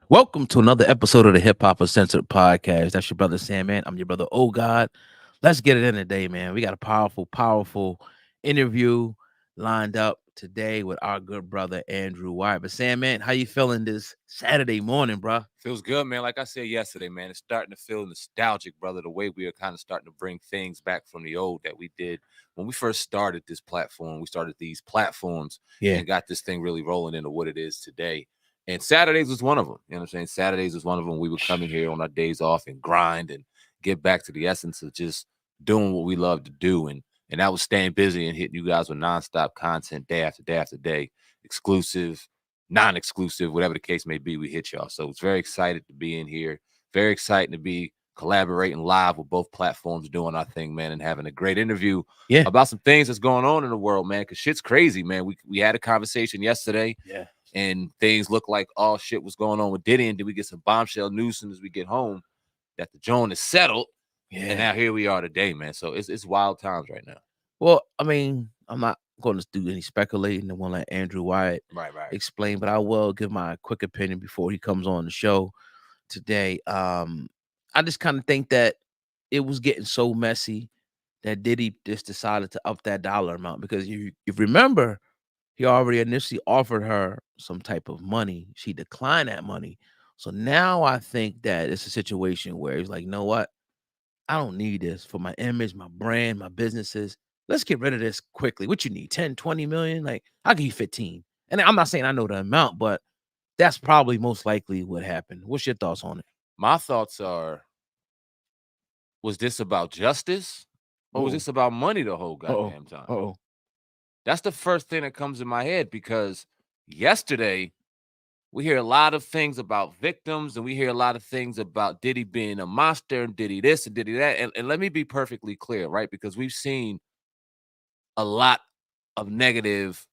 Welcome to another episode of the Hip Hop Uncensored Podcast. That's your brother Sandman. I'm your brother Oh God. Let's get it in today, man. We got a powerful interview lined up today with our good brother Andrew Wyatt. But Sandman, how you feeling this Saturday morning, bro? Feels good, man. Like I said yesterday, man, it's starting to feel nostalgic, brother. The way we are kind of starting to bring things back from the old that we did when we first started this platform. We started these platforms Yeah. and got this thing really rolling into what it is today. And Saturdays was one of them. You know what I'm saying? Saturdays was one of them. We would come in here on our days off and grind and get back to the essence of just doing what we love to do. And that was staying busy and hitting you guys with nonstop content day after day after day, exclusive, non-exclusive, whatever the case may be, we hit y'all. So it's very excited to be in here. Very exciting to be collaborating live with both platforms, doing our thing, man, and having a great interview Yeah. about some things that's going on in the world, man. Cause shit's crazy, man. We had a conversation yesterday, Yeah. and things look like all shit was going on with Diddy, and then we get some bombshell news as soon as we get home that the joint is settled. And Yeah. now here we are today, man. So it's wild times right now. Well, I mean, I'm not going to do any speculating. I want to let Andrew Wyatt Right. explain, but I will give my quick opinion before he comes on the show today. I just kind of think that it was getting so messy that Diddy just decided to up that dollar amount because you remember he already initially offered her some type of money. She declined that money. So now I think that it's a situation where he's like, you know what? I don't need this for my image, my brand, my businesses. Let's get rid of this quickly. What you need? 10, 20 million? Like, I'll give you 15. And I'm not saying I know the amount, but that's probably most likely what happened. What's your thoughts on it? My thoughts are, was this about justice or was Oh, this about money the whole uh-oh, goddamn time? uh-oh. That's the first thing that comes in my head because yesterday we hear a lot of things about victims and we hear a lot of things about Diddy being a monster and Diddy this and Diddy that. And let me be perfectly clear, right? Because we've seen a lot of negative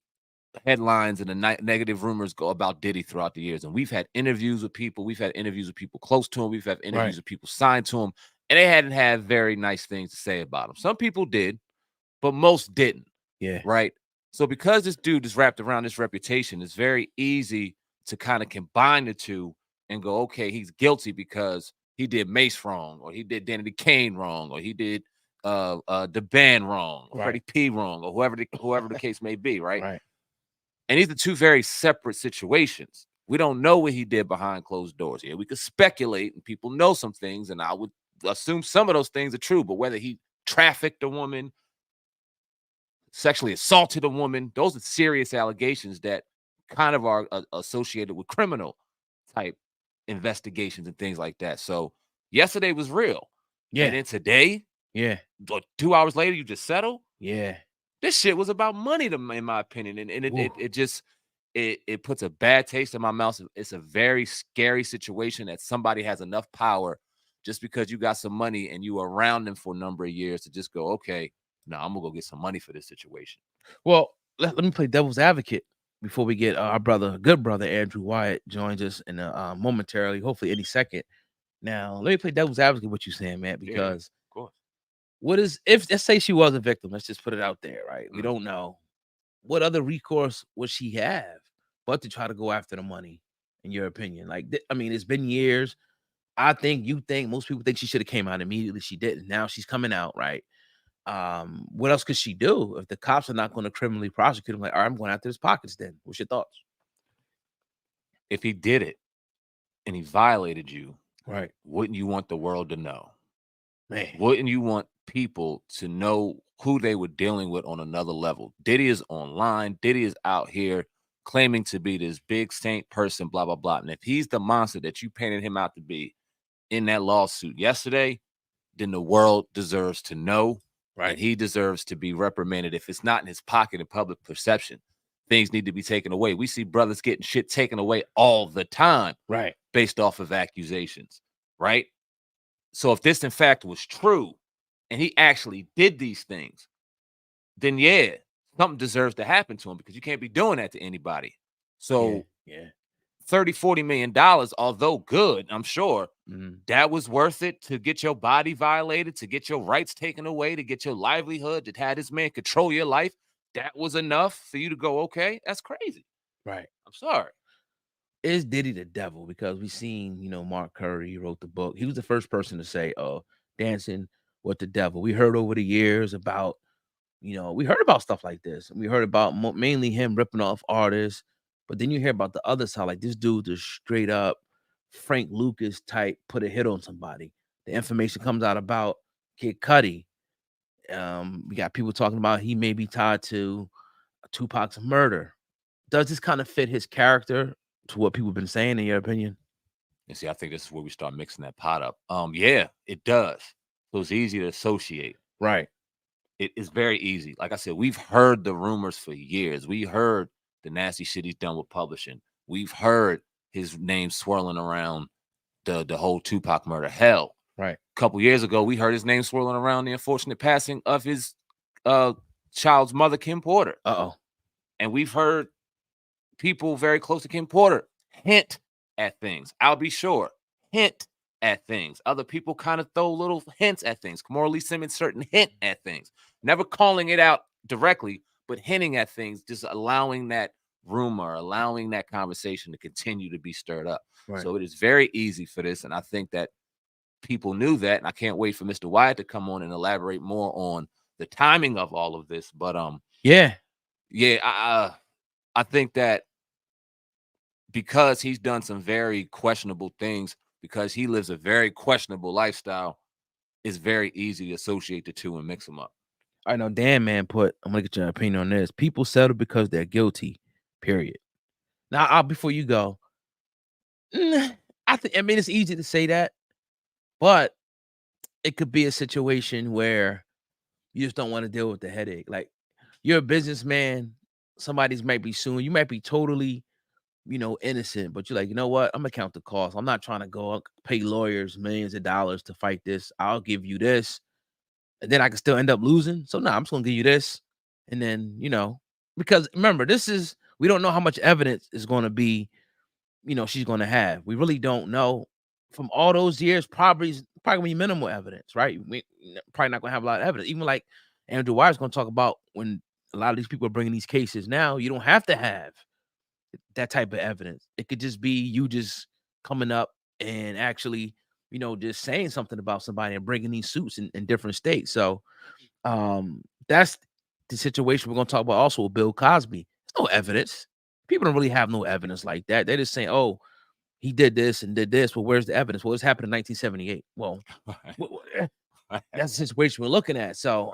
headlines and the negative rumors go about Diddy throughout the years. And we've had interviews with people. We've had interviews with people close to him. We've had Right. interviews with people signed to him. And they hadn't had very nice things to say about him. Some people did, but most didn't. Yeah. Right. So because this dude is wrapped around this reputation, it's very easy to kind of combine the two and go, okay, he's guilty because he did Mace wrong, or he did Danny Kane wrong, or he did the band wrong, or Right. Freddie P wrong, or whoever the case may be, right? Right. And these are two very separate situations. We don't know what he did behind closed doors here. We could speculate, and people know some things, and I would assume some of those things are true, but whether he trafficked a woman, sexually assaulted a woman, those are serious allegations that kind of are associated with criminal type investigations and things like that. So yesterday was real. And Yeah. then today, Yeah. 2 hours later, you just settle. Yeah. This shit was about money, in my opinion. And Ooh. it just it puts a bad taste in my mouth. It's a very scary situation that somebody has enough power just because you got some money and you were around them for a number of years to just go, okay, no, I'm gonna go get some money for this situation. Well, let me play devil's advocate before we get our brother, good brother Andrew Wyatt joins us in momentarily, hopefully any second. Now, let me play devil's advocate what you saying, man, Yeah, of because course. what is if let's say she was a victim, let's just put it out there, right? We Mm. don't know. What other recourse would she have but to try to go after the money, in your opinion? Like, I mean, it's been years. I think you think most people think she should have came out immediately. She didn't. Now she's coming out, right? What else could she do if the cops are not going to criminally prosecute him? Like, all right, I'm going after his pockets. Then, what's your thoughts? If he did it and he violated you, Right, wouldn't you want the world to know? man. Wouldn't you want people to know who they were dealing with on another level? Diddy is online. Diddy is out here claiming to be this big saint person, blah, blah, blah. And if he's the monster that you painted him out to be in that lawsuit yesterday, then the world deserves to know. Right, And he deserves to be reprimanded. If it's not in his pocket in public perception, things need to be taken away. We see brothers getting shit taken away all the time right. based off of accusations, right? So if this in fact was true and he actually did these things, then yeah, something deserves to happen to him because you can't be doing that to anybody. Yeah, So yeah. 30, $40 million, although good, I'm sure Mhm. that was worth it to get your body violated, to get your rights taken away, to get your livelihood, to have this man control your life. That was enough for you to go, okay, that's crazy. Right. I'm sorry. is Diddy the devil? Because we seen, Mark Curry wrote the book. He was the first person to say, "Oh, dancing with the devil." We heard over the years about, we heard about stuff like this. We heard about mainly him ripping off artists, but then you hear about the other side, like this dude just straight up Frank Lucas type put a hit on somebody. The information comes out about Kid Cudi. We got people talking about he may be tied to Tupac's murder. Does this kind of fit his character to what people have been saying, in your opinion? And see, I think this is where we start mixing that pot up. Yeah, it does. So it's easy to associate. Right. It is very easy. Like I said, we've heard the rumors for years. We heard the nasty shit he's done with publishing. We've heard his name swirling around the whole Tupac murder. Hell, Right. a couple years ago, we heard his name swirling around the unfortunate passing of his child's mother, Kim Porter. Uh-oh. And we've heard people very close to Kim Porter hint at things. I'll be sure. Hint at things. Other people kind of throw little hints at things. Morley Simmons certain hint at things. Never calling it out directly, but hinting at things, just allowing that rumor, allowing that conversation to continue to be stirred up. Right. So it is very easy for this. And I think that people knew that. And I can't wait for Mr. Wyatt to come on and elaborate more on the timing of all of this. But yeah, I think that because he's done some very questionable things, because he lives a very questionable lifestyle, it's very easy to associate the two and mix them up. I know Dan Man put, I'm gonna get your opinion on this. People settle because they're guilty, period. Now, before you go, I mean, it's easy to say that, but it could be a situation where you just don't want to deal with the headache. Like, you're a businessman, somebody's might be suing, you might be totally, innocent, but you're like, you know what? I'm gonna count the cost. I'm not trying to go pay lawyers millions of dollars to fight this. I'll give you this, and then I can still end up losing. So no, I'm just gonna give you this, and then because remember, we don't know how much evidence is going to be, she's going to have. We really don't know. From all those years, probably gonna be minimal evidence, right? We probably not gonna have a lot of evidence. Even like Andrew Wyatt's gonna talk about, when a lot of these people are bringing these cases now, you don't have to have that type of evidence. It could just be you just coming up and actually, just saying something about somebody and bringing these suits in different states. So that's the situation we're going to talk about also with Bill Cosby. There's no evidence. People don't really have no evidence like that. They're just saying, oh, he did this and did this. Well, where's the evidence? Well, this happened in 1978. Well, that's the situation we're looking at. So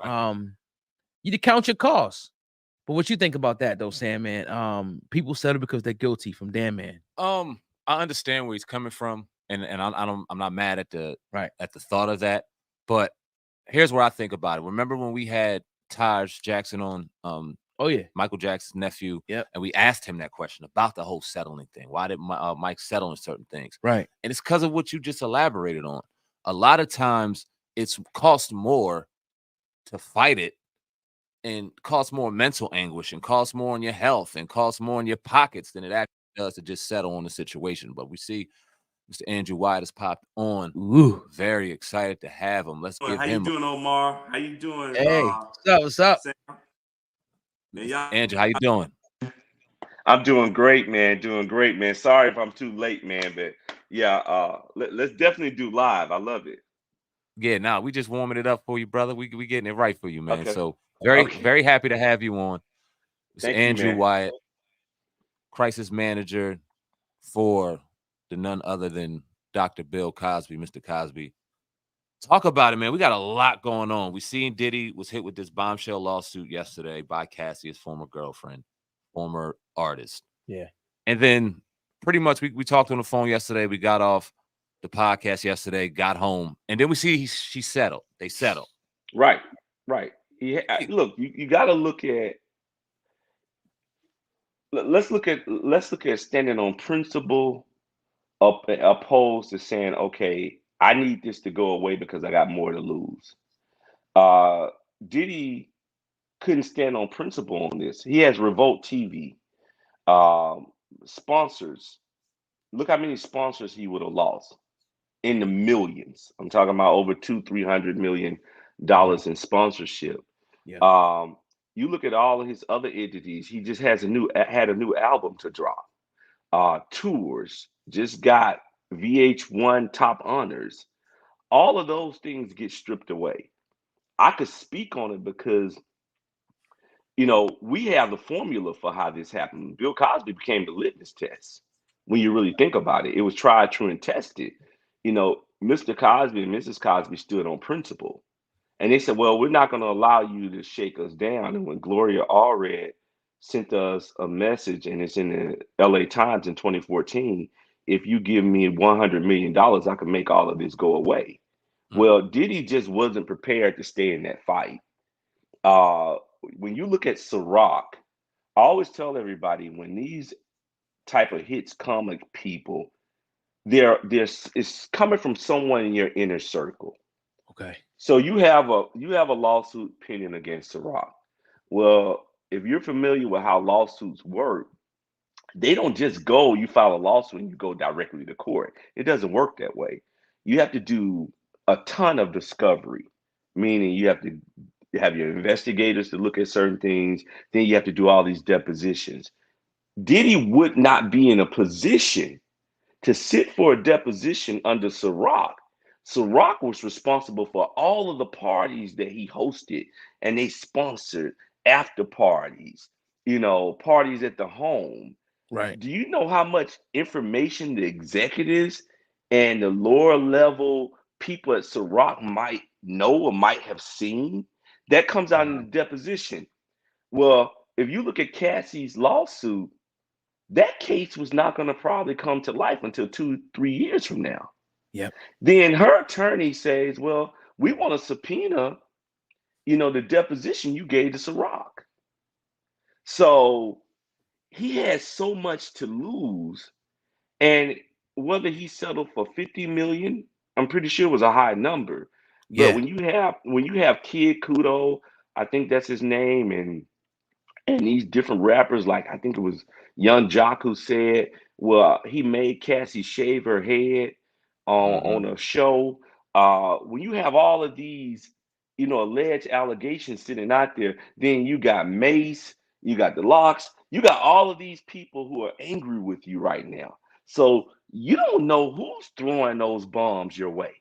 you to count your costs. But what you think about that though, Sam, man? People settle because they're guilty, from Dan Man. I understand where he's coming from, and I'm not mad at the right at the thought of that. But here's where I think about it. Remember when we had Taj Jackson on? Oh yeah, Michael Jackson's nephew. Yeah, and we asked him that question about the whole settling thing. Why did Mike settle on certain things? Right, and it's because of what you just elaborated on. A lot of times, it's cost more to fight it, and costs more mental anguish, and costs more on your health, and costs more in your pockets than it actually does to just settle on the situation. But we see Mr. Andrew Wyatt has popped on. Ooh. Very excited to have him. Let's give How him. You doing, Omar? How you doing? Hey, what's up? Sam? Andrew, how you doing? I'm doing great, man. Doing great, man. Sorry if I'm too late, man, but yeah, let's definitely do live. I love it. Yeah, we just warming it up for you, brother. We getting it right for you, man. Okay. So very happy to have you on. It's Andrew Wyatt, crisis manager for the none other than Dr. Bill Cosby, Mr. Cosby. Talk about it, man. We got a lot going on. We seen Diddy was hit with this bombshell lawsuit yesterday by Cassie, his former girlfriend, former artist. Yeah. And then pretty much we talked on the phone yesterday. We got off the podcast yesterday, got home, and then we see she settled. They settled. Right. Look, you got to look at. Let's look at standing on principle, opposed to saying, okay, I need this to go away because I got more to lose. Diddy couldn't stand on principle on this. He has Revolt TV, sponsors. Look how many sponsors he would have lost, in the millions. I'm talking about over $200-300 million in sponsorship. Yeah. You look at all of his other entities. He just had a new album to drop. tours, just got VH1 top honors. All of those things get stripped away. I could speak on it because we have the formula for how this happened. Bill Cosby became the litmus test. When you really think about it, it was tried, true, and tested. Mr. Cosby and Mrs. Cosby stood on principle. And they said, well, we're not going to allow you to shake us down. And when Gloria Allred sent us a message, and it's in the LA Times in 2014, if you give me $100 million, I can make all of this go away. Well, Diddy just wasn't prepared to stay in that fight. When you look at Ciroc, I always tell everybody when these type of hits come at people, it's coming from someone in your inner circle. Okay. So you have a lawsuit pending against Ciroc. Well, if you're familiar with how lawsuits work, they don't just go, you file a lawsuit and you go directly to court. It doesn't work that way. You have to do a ton of discovery, meaning you have to have your investigators to look at certain things. Then you have to do all these depositions. Diddy would not be in a position to sit for a deposition under Ciroc. Ciroc was responsible for all of the parties that he hosted, and they sponsored after parties, parties at the home. Right. Do you know how much information the executives and the lower level people at Ciroc might know or might have seen? That comes out in the deposition. Well, if you look at Cassie's lawsuit, that case was not going to probably come to life until 2-3 years from now. Yep. Then her attorney says, well, we want to subpoena, the deposition you gave to Ciroc. So he has so much to lose. And whether he settled for 50 million, I'm pretty sure it was a high number. Yeah. But when you have Kid Kudo, I think that's his name, and these different rappers, like I think it was Young Jock who said, well, he made Cassie shave her head on a show. When you have all of these, alleged allegations sitting out there, then you got Mace, you got the Locks, you got all of these people who are angry with you right now. So you don't know who's throwing those bombs your way.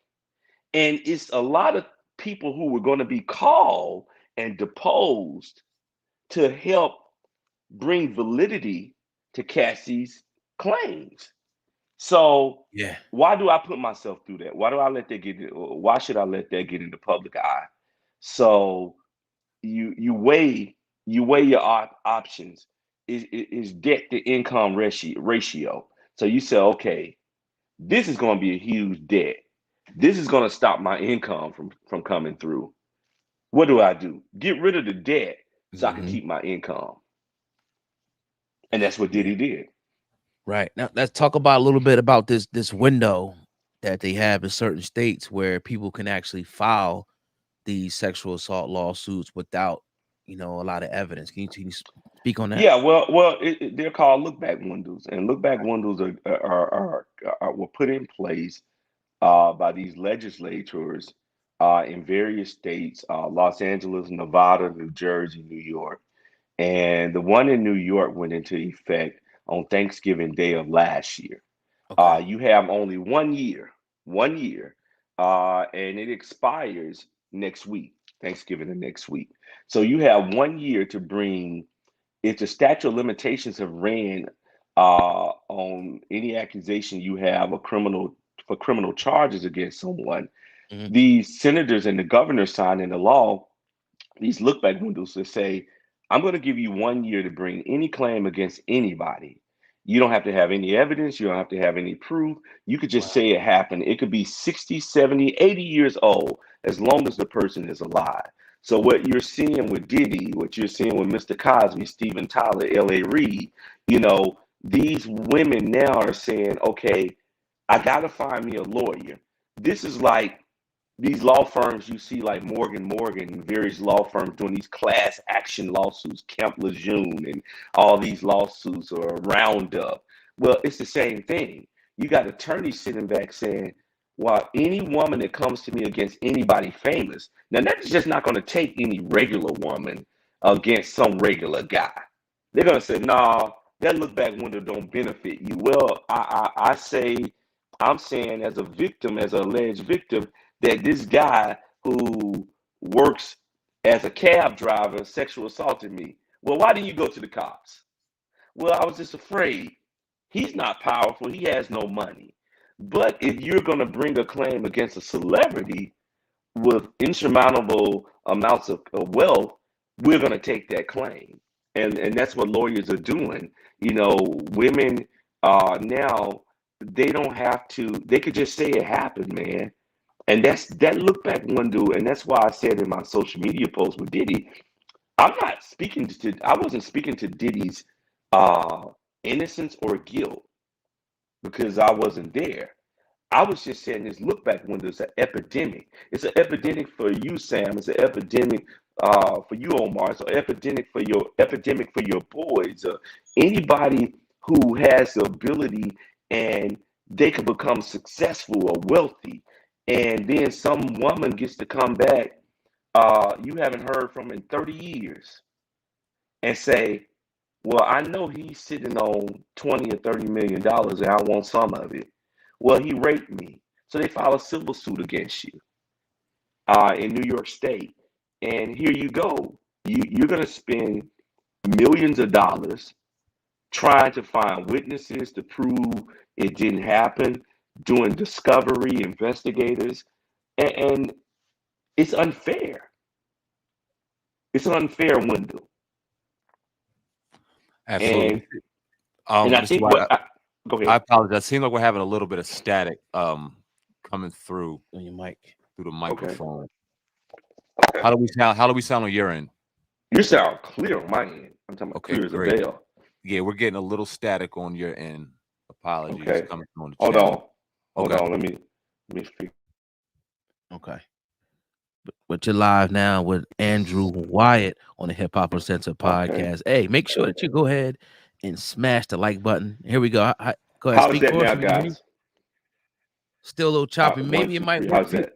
And it's a lot of people who were going to be called and deposed to help bring validity to Cassie's claims. So Yeah. why do I put myself through that? Why should I let that get in the public eye? So you weigh your options. Is debt to income ratio. So you say, okay, this is going to be a huge debt. This is going to stop my income from coming through. What do? Get rid of the debt so I can keep my income. And that's what Diddy did. Right. Now let's talk about a little bit about this window that they have in certain states where people can actually file these sexual assault lawsuits without, a lot of evidence. Can you speak on that? Yeah, well, they're called look back windows, and look back windows were put in place by these legislators in various states: Los Angeles, Nevada, New Jersey, New York, and the one in New York went into effect on Thanksgiving Day of last year. Okay. You have only 1 year, and it expires next week, Thanksgiving the next week. So you have 1 year to bring, if the statute of limitations have ran on any accusation you have for criminal charges against someone, these senators and the governor sign in the law these look back windows that say, I'm going to give you 1 year to bring any claim against anybody. You don't have to have any evidence. You don't have to have any proof. You could just say it happened. It could be 60, 70, 80 years old, as long as the person is alive. So what you're seeing with Diddy, what you're seeing with Mr. Cosby, Steven Tyler, L.A. Reid, these women now are saying, okay, I got to find me a lawyer. This is like these law firms you see, like Morgan, various law firms doing these class action lawsuits, Camp Lejeune, and all these lawsuits, or Roundup. Well, it's the same thing. You got attorneys sitting back saying, well, any woman that comes to me against anybody famous, now that's just not going to take any regular woman against some regular guy. They're going to say, no, that look back window don't benefit you. Well, I'm saying as a victim, as an alleged victim, that this guy who works as a cab driver sexual assaulted me. Well, why didn't you go to the cops? Well, I was just afraid. He's not powerful. He has no money. But if you're going to bring a claim against a celebrity with insurmountable amounts of wealth, we're going to take that claim. And that's what lawyers are doing. You know, women now, they don't have to, they could just say it happened, man. And that's that look back window. And that's why I said in my social media post with Diddy, I wasn't speaking to Diddy's uh, innocence or guilt because I wasn't there. I was just saying this look back window is an epidemic. It's an epidemic for you, Sam. It's an epidemic for you, Omar. It's an epidemic for your boys. Anybody who has the ability and they can become successful or wealthy, and then some woman gets to come back you haven't heard from in 30 years and say, well, I know he's sitting on 20 or 30 million dollars and I want some of it. Well, he raped me. So they file a civil suit against you in New York State. And here you go. You're going to spend millions of dollars trying to find witnesses to prove it didn't happen, doing discovery, investigators, and it's unfair. It's an unfair window. Absolutely. And I Mr. think Wyatt, go I ahead. apologize. It seems like we're having a little bit of static coming through On your mic. the Okay. microphone. Okay. How do we sound? How do we sound on your end? You sound clear on my end. I'm talking about Okay, clear as a great. bell. Yeah, we're getting a little static on your end. Apologies Okay. coming from on the Hold chat. on. Hold Okay. on. Let me fix. Okay. But you're live now with Andrew Wyatt on the Hip Hop Center podcast. Hey, make sure that you go ahead and smash the like button. Here we go. Go ahead, How's speak that for us. now, We can hear you. guys? Still a little choppy. One, Maybe it two, might three. work How's for you. that?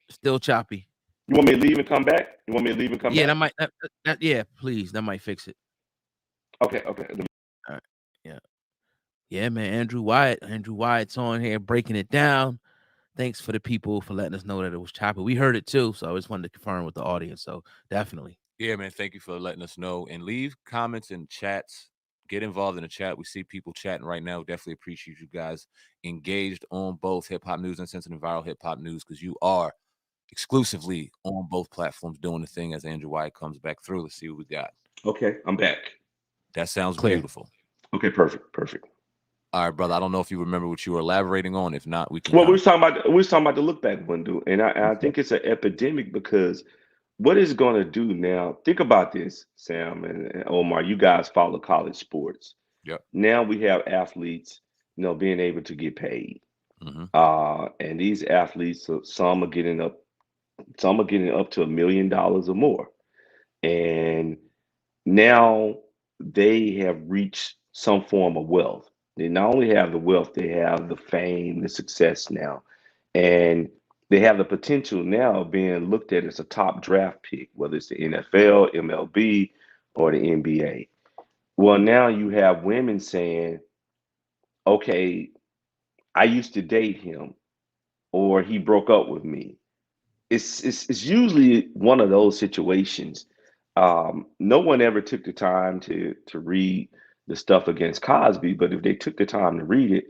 Still choppy. You want me to leave and come back? You want me to leave and come Yeah, back? yeah, please. That might fix it. Okay. All right. Yeah. Yeah, man. Andrew Wyatt's on here breaking it down. Thanks for the people for letting us know that it was choppy. We heard it too, so I just wanted to confirm with the audience. So definitely. Yeah, man. Thank you for letting us know and leave comments and chats. Get involved in the chat. We see people chatting right now. Definitely appreciate you guys engaged on both hip hop news and sensitive viral hip hop news because you are exclusively on both platforms doing the thing as Andrew Wyatt comes back through. Let's see what we got. Okay. I'm back. That sounds Clear. beautiful. Okay. Perfect. All right, brother. I don't know if you remember what you were elaborating on. If not, we can. Well, we was talking about the look back window, and I think it's an epidemic because what it's going to do now. Think about this, Sam and Omar. You guys follow college sports. Yep. Now we have athletes, being able to get paid. Mm-hmm. And these athletes, some are getting up to $1 million or more. And now they have reached some form of wealth. They not only have the wealth, they have the fame, the success now. And they have the potential now of being looked at as a top draft pick, whether it's the NFL, MLB, or the NBA. Well, now you have women saying, okay, I used to date him, or he broke up with me. It's usually one of those situations. No one ever took the time to read the stuff against Cosby, but if they took the time to read it,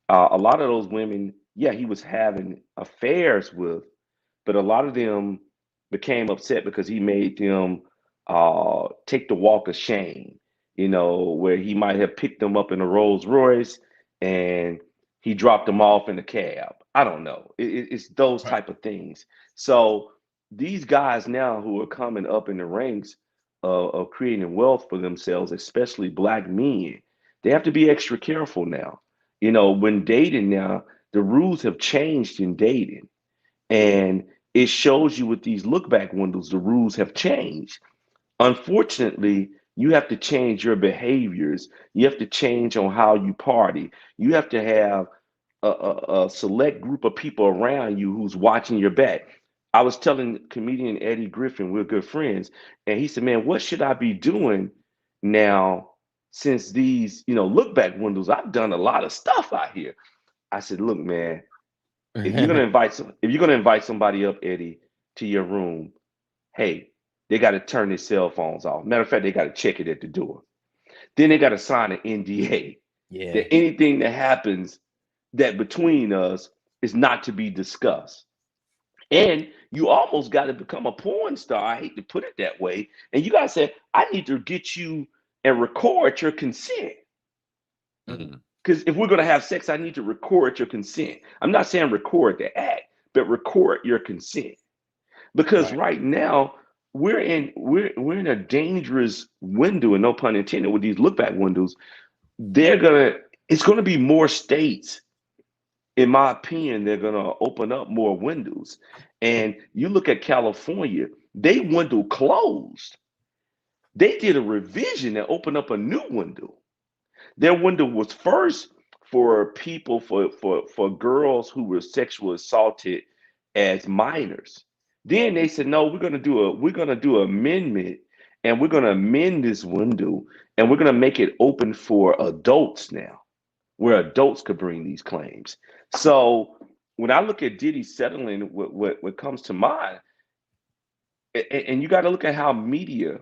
a lot of those women, yeah, he was having affairs with, but a lot of them became upset because he made them take the walk of shame, where he might have picked them up in a Rolls Royce and he dropped them off in a cab. I don't know. It's those Right. type of things. So these guys now who are coming up in the ranks of creating wealth for themselves, especially black men, they have to be extra careful now. When dating now, the rules have changed in dating. And it shows you with these look back windows, the rules have changed. Unfortunately, you have to change your behaviors. You have to change on how you party. You have to have a select group of people around you who's watching your back. I was telling comedian Eddie Griffin, we're good friends, and he said, man, what should I be doing now since these, look back windows, I've done a lot of stuff out here. I said, look, man, if you're gonna invite somebody up, Eddie, to your room, hey, they got to turn their cell phones off. Matter of fact, they got to check it at the door. Then they got to sign an NDA Yeah. that anything that happens that between us is not to be discussed. And you almost got to become a porn star. I hate to put it that way. And you got to say, I need to get you and record your consent. Mhm. Because if we're going to have sex, I need to record your consent. I'm not saying record the act, but record your consent. Because right now we're in a dangerous window, and no pun intended, with these look back windows. It's gonna be more states, in my opinion, they're gonna open up more windows. And you look at California, they window closed. They did a revision and opened up a new window. Their window was first for people for girls who were sexually assaulted as minors. Then they said, no, we're gonna do an amendment, and we're gonna amend this window, and we're gonna make it open for adults now, where adults could bring these claims. So when I look at Diddy settling, what comes to mind, and you got to look at how media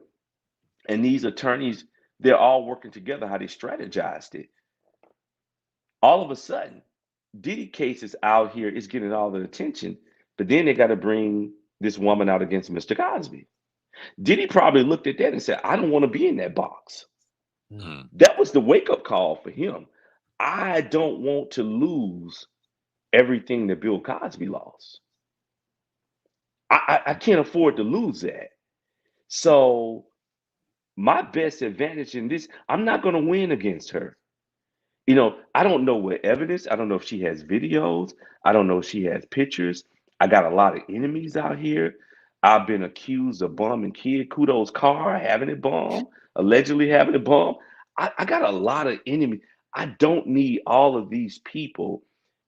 and these attorneys, they're all working together, how they strategized it. All of a sudden, Diddy case is out here, is getting all the attention, but then they got to bring this woman out against Mr. Cosby. Diddy probably looked at that and said, I don't want to be in that box. Mhm. That was the wake up call for him. I don't want to lose everything that Bill Cosby lost. I can't afford to lose that. So my best advantage in this, I'm not going to win against her. I don't know what evidence. I don't know if she has videos. I don't know if she has pictures. I got a lot of enemies out here. I've been accused of bombing Kid Kudo's car, having it bombed, allegedly having it bombed. I got a lot of enemies. I don't need all of these people,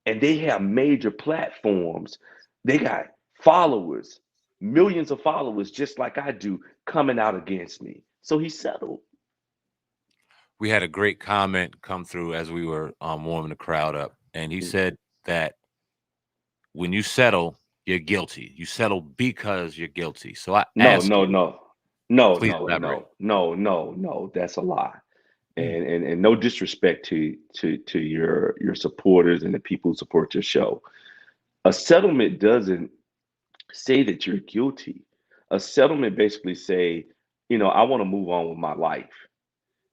and they have major platforms. They got followers, millions of followers, just like I do, coming out against me. So he settled. We had a great comment come through as we were warming the crowd up, and he said that when you settle, you're guilty. You settle because you're guilty. So I No, ask no, you, no, no, please no, elaborate. no, no, no, no. That's a lie. And no disrespect to your supporters and the people who support your show. A settlement doesn't say that you're guilty. A settlement basically say, I want to move on with my life.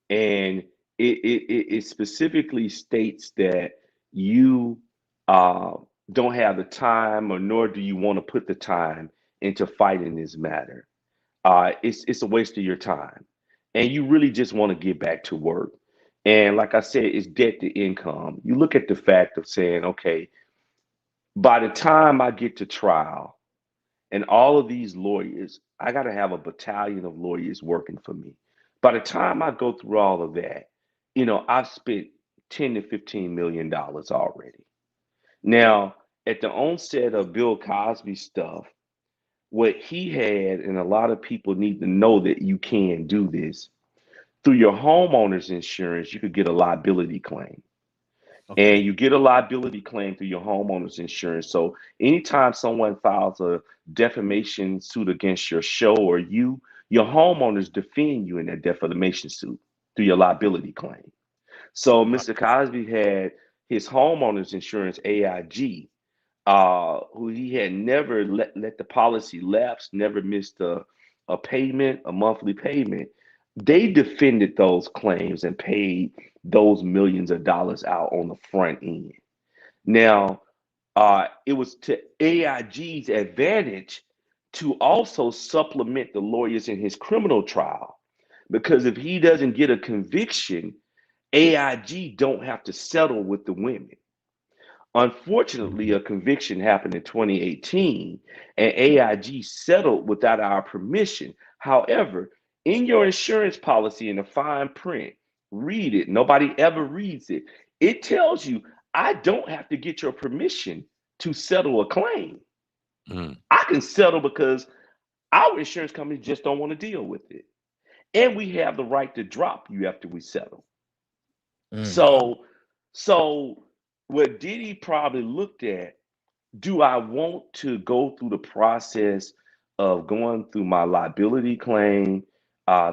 And it specifically states that you uh, don't have the time, or nor do you want to put the time into fighting this matter. It's a waste of your time, and you really just want to get back to work. And like I said, it's debt to income. You look at the fact of saying, okay, by the time I get to trial, and all of these lawyers, I got to have a battalion of lawyers working for me. By the time I go through all of that, I've spent 10 to 15 million dollars already. Now, at the onset of Bill Cosby stuff, what he had, and a lot of people need to know that you can do this through your homeowner's insurance, you could get a liability claim. And Okay. you get a liability claim through your homeowner's insurance. So anytime someone files a defamation suit against your show or your homeowners defend you in that defamation suit through your liability claim. So Right. Mr. Cosby had his homeowner's insurance, AIG, who he had never let the policy lapse, never missed a payment, a monthly payment. They defended those claims and paid those millions of dollars out on the front end. Now, it was to AIG's advantage to also supplement the lawyers in his criminal trial, because if he doesn't get a conviction, AIG don't have to settle with the women. Unfortunately, a conviction happened in 2018, and AIG settled without our permission. However, in your insurance policy, in the fine print, read it. Nobody ever reads it. It tells you, I don't have to get your permission to settle a claim. Mm. I can settle because our insurance company just don't want to deal with it. and we have the right to drop you after we settle. Mm. So what Diddy probably looked at, do I want to go through the process of going through my liability claim,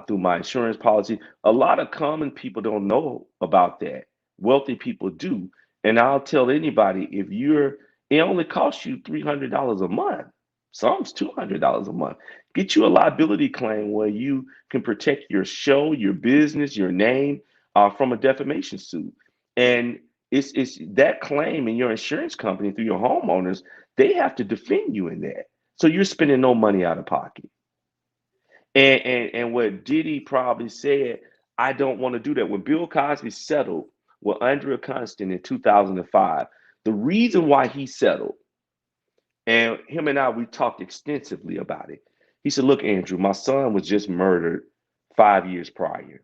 through my insurance policy? A lot of common people don't know about that. Wealthy people do. And I'll tell anybody, it only costs you $300 a month. Some's $200 a month. Get you a liability claim where you can protect your show, your business, your name from a defamation suit. And it's that claim in your insurance company through your homeowners, they have to defend you in that. So you're spending no money out of pocket. And what Diddy probably said, I don't want to do that. When Bill Cosby settled with Andrea Constant in 2005, the reason why he settled, and him and I, we talked extensively about it. He said, look, Andrew, my son was just murdered 5 years prior,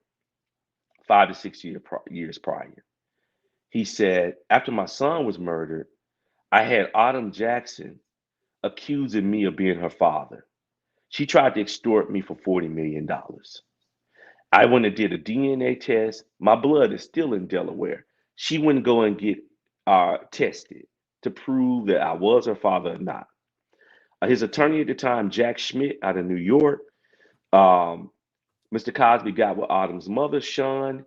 5 to 6 years prior. He said, after my son was murdered, I had Autumn Jackson accusing me of being her father. She tried to extort me for $40 million. I went and did a DNA test. My blood is still in Delaware. She wouldn't go and get tested to prove that I was her father or not. His attorney at the time, Jack Schmidt out of New York, um, Mr. Cosby got with Autumn's mother, Sean,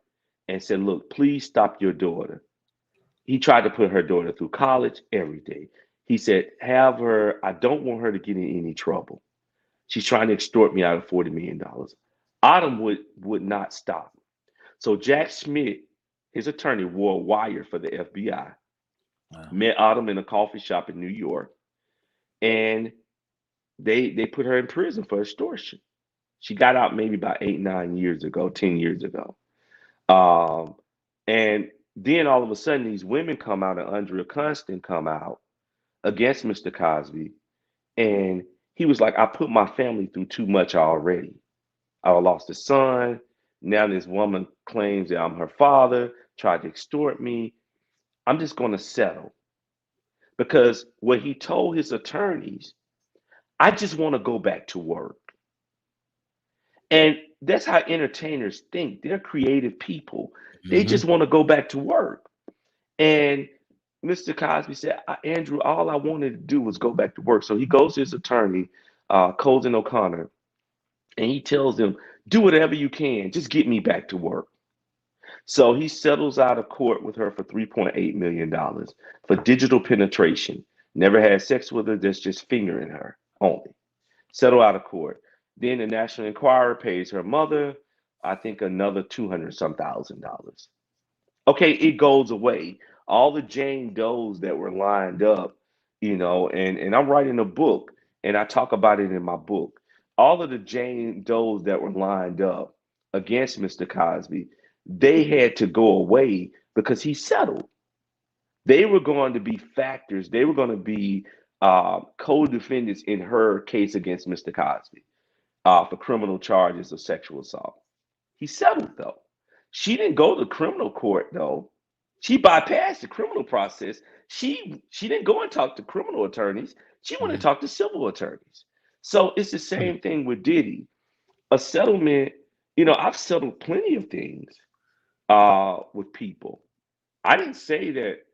and said, look, please stop your daughter. He tried to put her daughter through college every day. He said, have her, I don't want her to get in any trouble. She's trying to extort me out of $40 million. Autumn would not stop. So Jack Schmidt, his attorney, wore a wire for the FBI, Wow. met Autumn in a coffee shop in New York, and they put her in prison for extortion. She got out maybe about 8, 9 years ago, 10 years ago. Um, and then all of a sudden, these women come out, and Andrea Constant come out against Mr. Cosby. And he was like, I put my family through too much already. I lost a son. Now this woman claims that I'm her father, tried to extort me. I'm just going to settle. Because what he told his attorneys, I just want to go back to work. And that's how entertainers think. They're creative people. They Mhm. just want to go back to work. And Mr. Cosby said, Andrew, all I wanted to do was go back to work. So he goes to his attorney, Colton O'Connor, and he tells him, do whatever you can, just get me back to work. So he settles out of court with her for $3.8 million for digital penetration. Never had sex with her, that's just fingering her only. Settle out of court. Then the National Enquirer pays her mother, I think, another 200 some $1,000. Okay, it goes away. All the Jane Does that were lined up, and I'm writing a book and I talk about it in my book. All of the Jane Does that were lined up against Mr. Cosby, they had to go away because he settled. They were going to be factors, they were going to be co defendants in her case against Mr. Cosby for criminal charges of sexual assault. He settled though. She didn't go to criminal court though. She bypassed the criminal process. She didn't go and talk to criminal attorneys. She went and Mhm. talked to civil attorneys. So it's the Mm. same thing with Diddy. A settlement, I've settled plenty of things with people. I didn't say that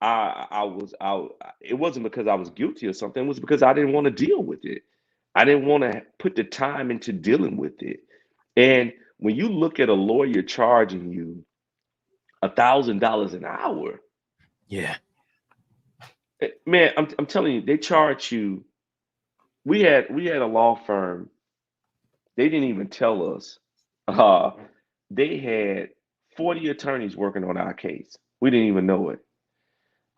I was out. It wasn't because I was guilty or something. It was because I didn't want to deal with it. I didn't want to put the time into dealing with it. And when you look at a lawyer charging you $1,000 an hour, Yeah. man, I'm telling you, they charge you. We had a law firm. They didn't even tell us. Uh, they had 40 attorneys working on our case. We didn't even know it.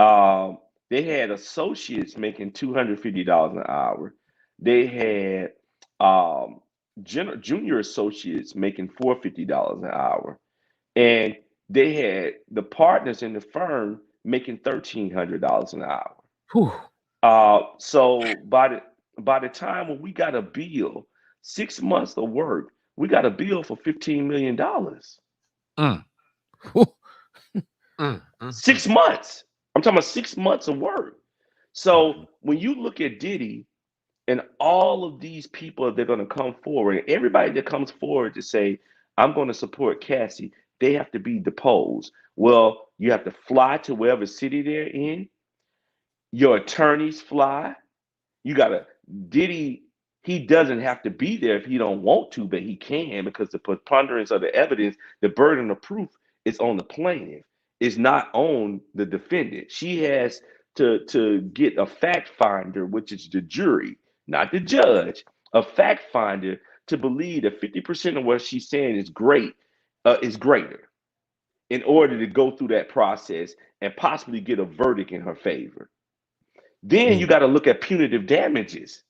Um, they had associates making $250 an hour. They had junior associates making $450 an hour, and they had the partners in the firm making $1,300 an hour. Whew. So by the time when we got a bill, 6 months of work, we got a bill for $15 million. Mm, Whew. mm, mm, mm. 6 months. I'm talking about 6 months of work. So Mhm. when you look at Diddy And all of these people, they're going to come forward. And everybody that comes forward to say, I'm going to support Cassie, they have to be deposed. Well, you have to fly to wherever city they're in. Your attorneys fly. You got to, Diddy, he doesn't have to be there if he don't want to, but he can because the preponderance of the evidence, the burden of proof is on the plaintiff. It's not on the defendant. She has to get a fact finder, which is the jury, not the judge, a fact finder to believe that 50% of what she's saying is greater in order to go through that process and possibly get a verdict in her favor. Then you got to look at punitive damages.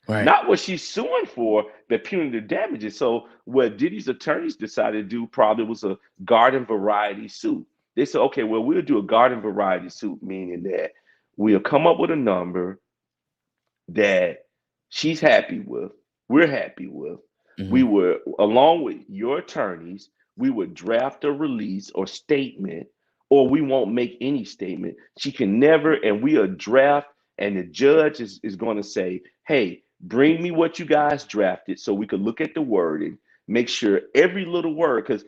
Right. Not what she's suing for, but punitive damages. So what Diddy's attorneys decided to do probably was a garden variety suit. They said, okay, well, we'll do a garden variety suit, meaning that we'll come up with a number that she's happy with, we're happy with. We would, along with your attorneys, we would draft a release or statement, or we won't make any statement. She can never, and we'll draft, and the judge is going to say, hey, bring me what you guys drafted so we could look at the wording, make sure every little word, because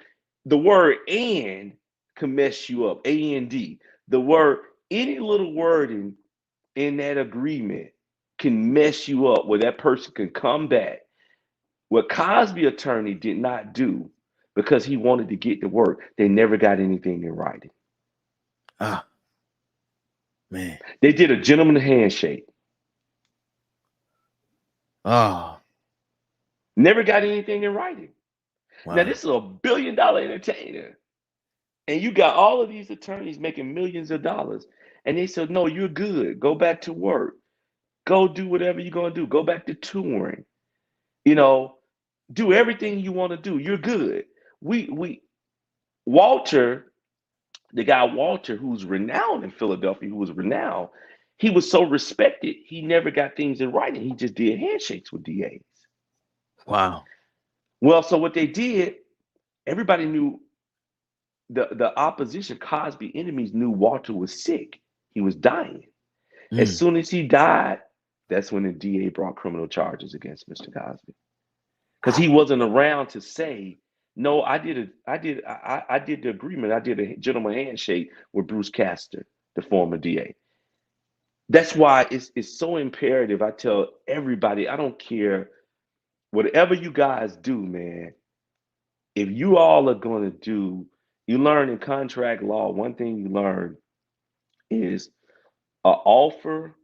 the word and can mess you up, A-N-D. The word, any little wording in that agreement can mess you up where that person can come back. What Cosby attorney did not do because he wanted to get to work, they never got anything in writing. Ah, man. They did a gentleman's handshake. Oh, Never got anything in writing. wow. Now, this is $1 billion entertainer. And you got all of these attorneys making millions of dollars. And they said, no, you're good. Go back to work. Go do whatever you're going to do. Go back to touring. You know, do everything you want to do. You're good. Walter, the guy Walter, who's renowned in Philadelphia, who was renowned, he was so respected, he never got things in writing. He just did handshakes with DAs. Wow. Well, so what they did, everybody knew the opposition, Cosby enemies knew Walter was sick. He was dying. As soon as he died, that's when the DA brought criminal charges against Mr. Cosby. Because he wasn't around to say, no, I did the agreement. I did a gentleman handshake with Bruce Castor, the former DA. That's why it's so imperative. I tell everybody, I don't care, whatever you guys do, man, if you all are going to do, you learn in contract law, one thing you learn is an offer,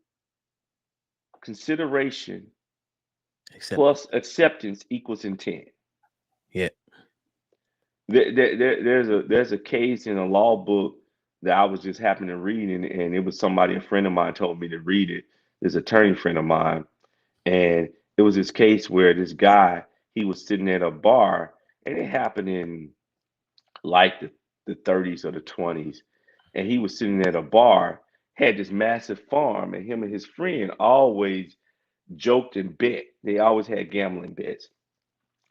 consideration, plus acceptance equals intent. Yeah. There's a case in a law book that I was just happening to read, and it was somebody, a friend of mine told me to read it. This attorney friend of mine, and it was this case where this guy, he was sitting at a bar, and it happened in like the 30s or the 20s, and he was sitting at a bar, had this massive farm, and him and his friend always joked and bet. They always had gambling bets.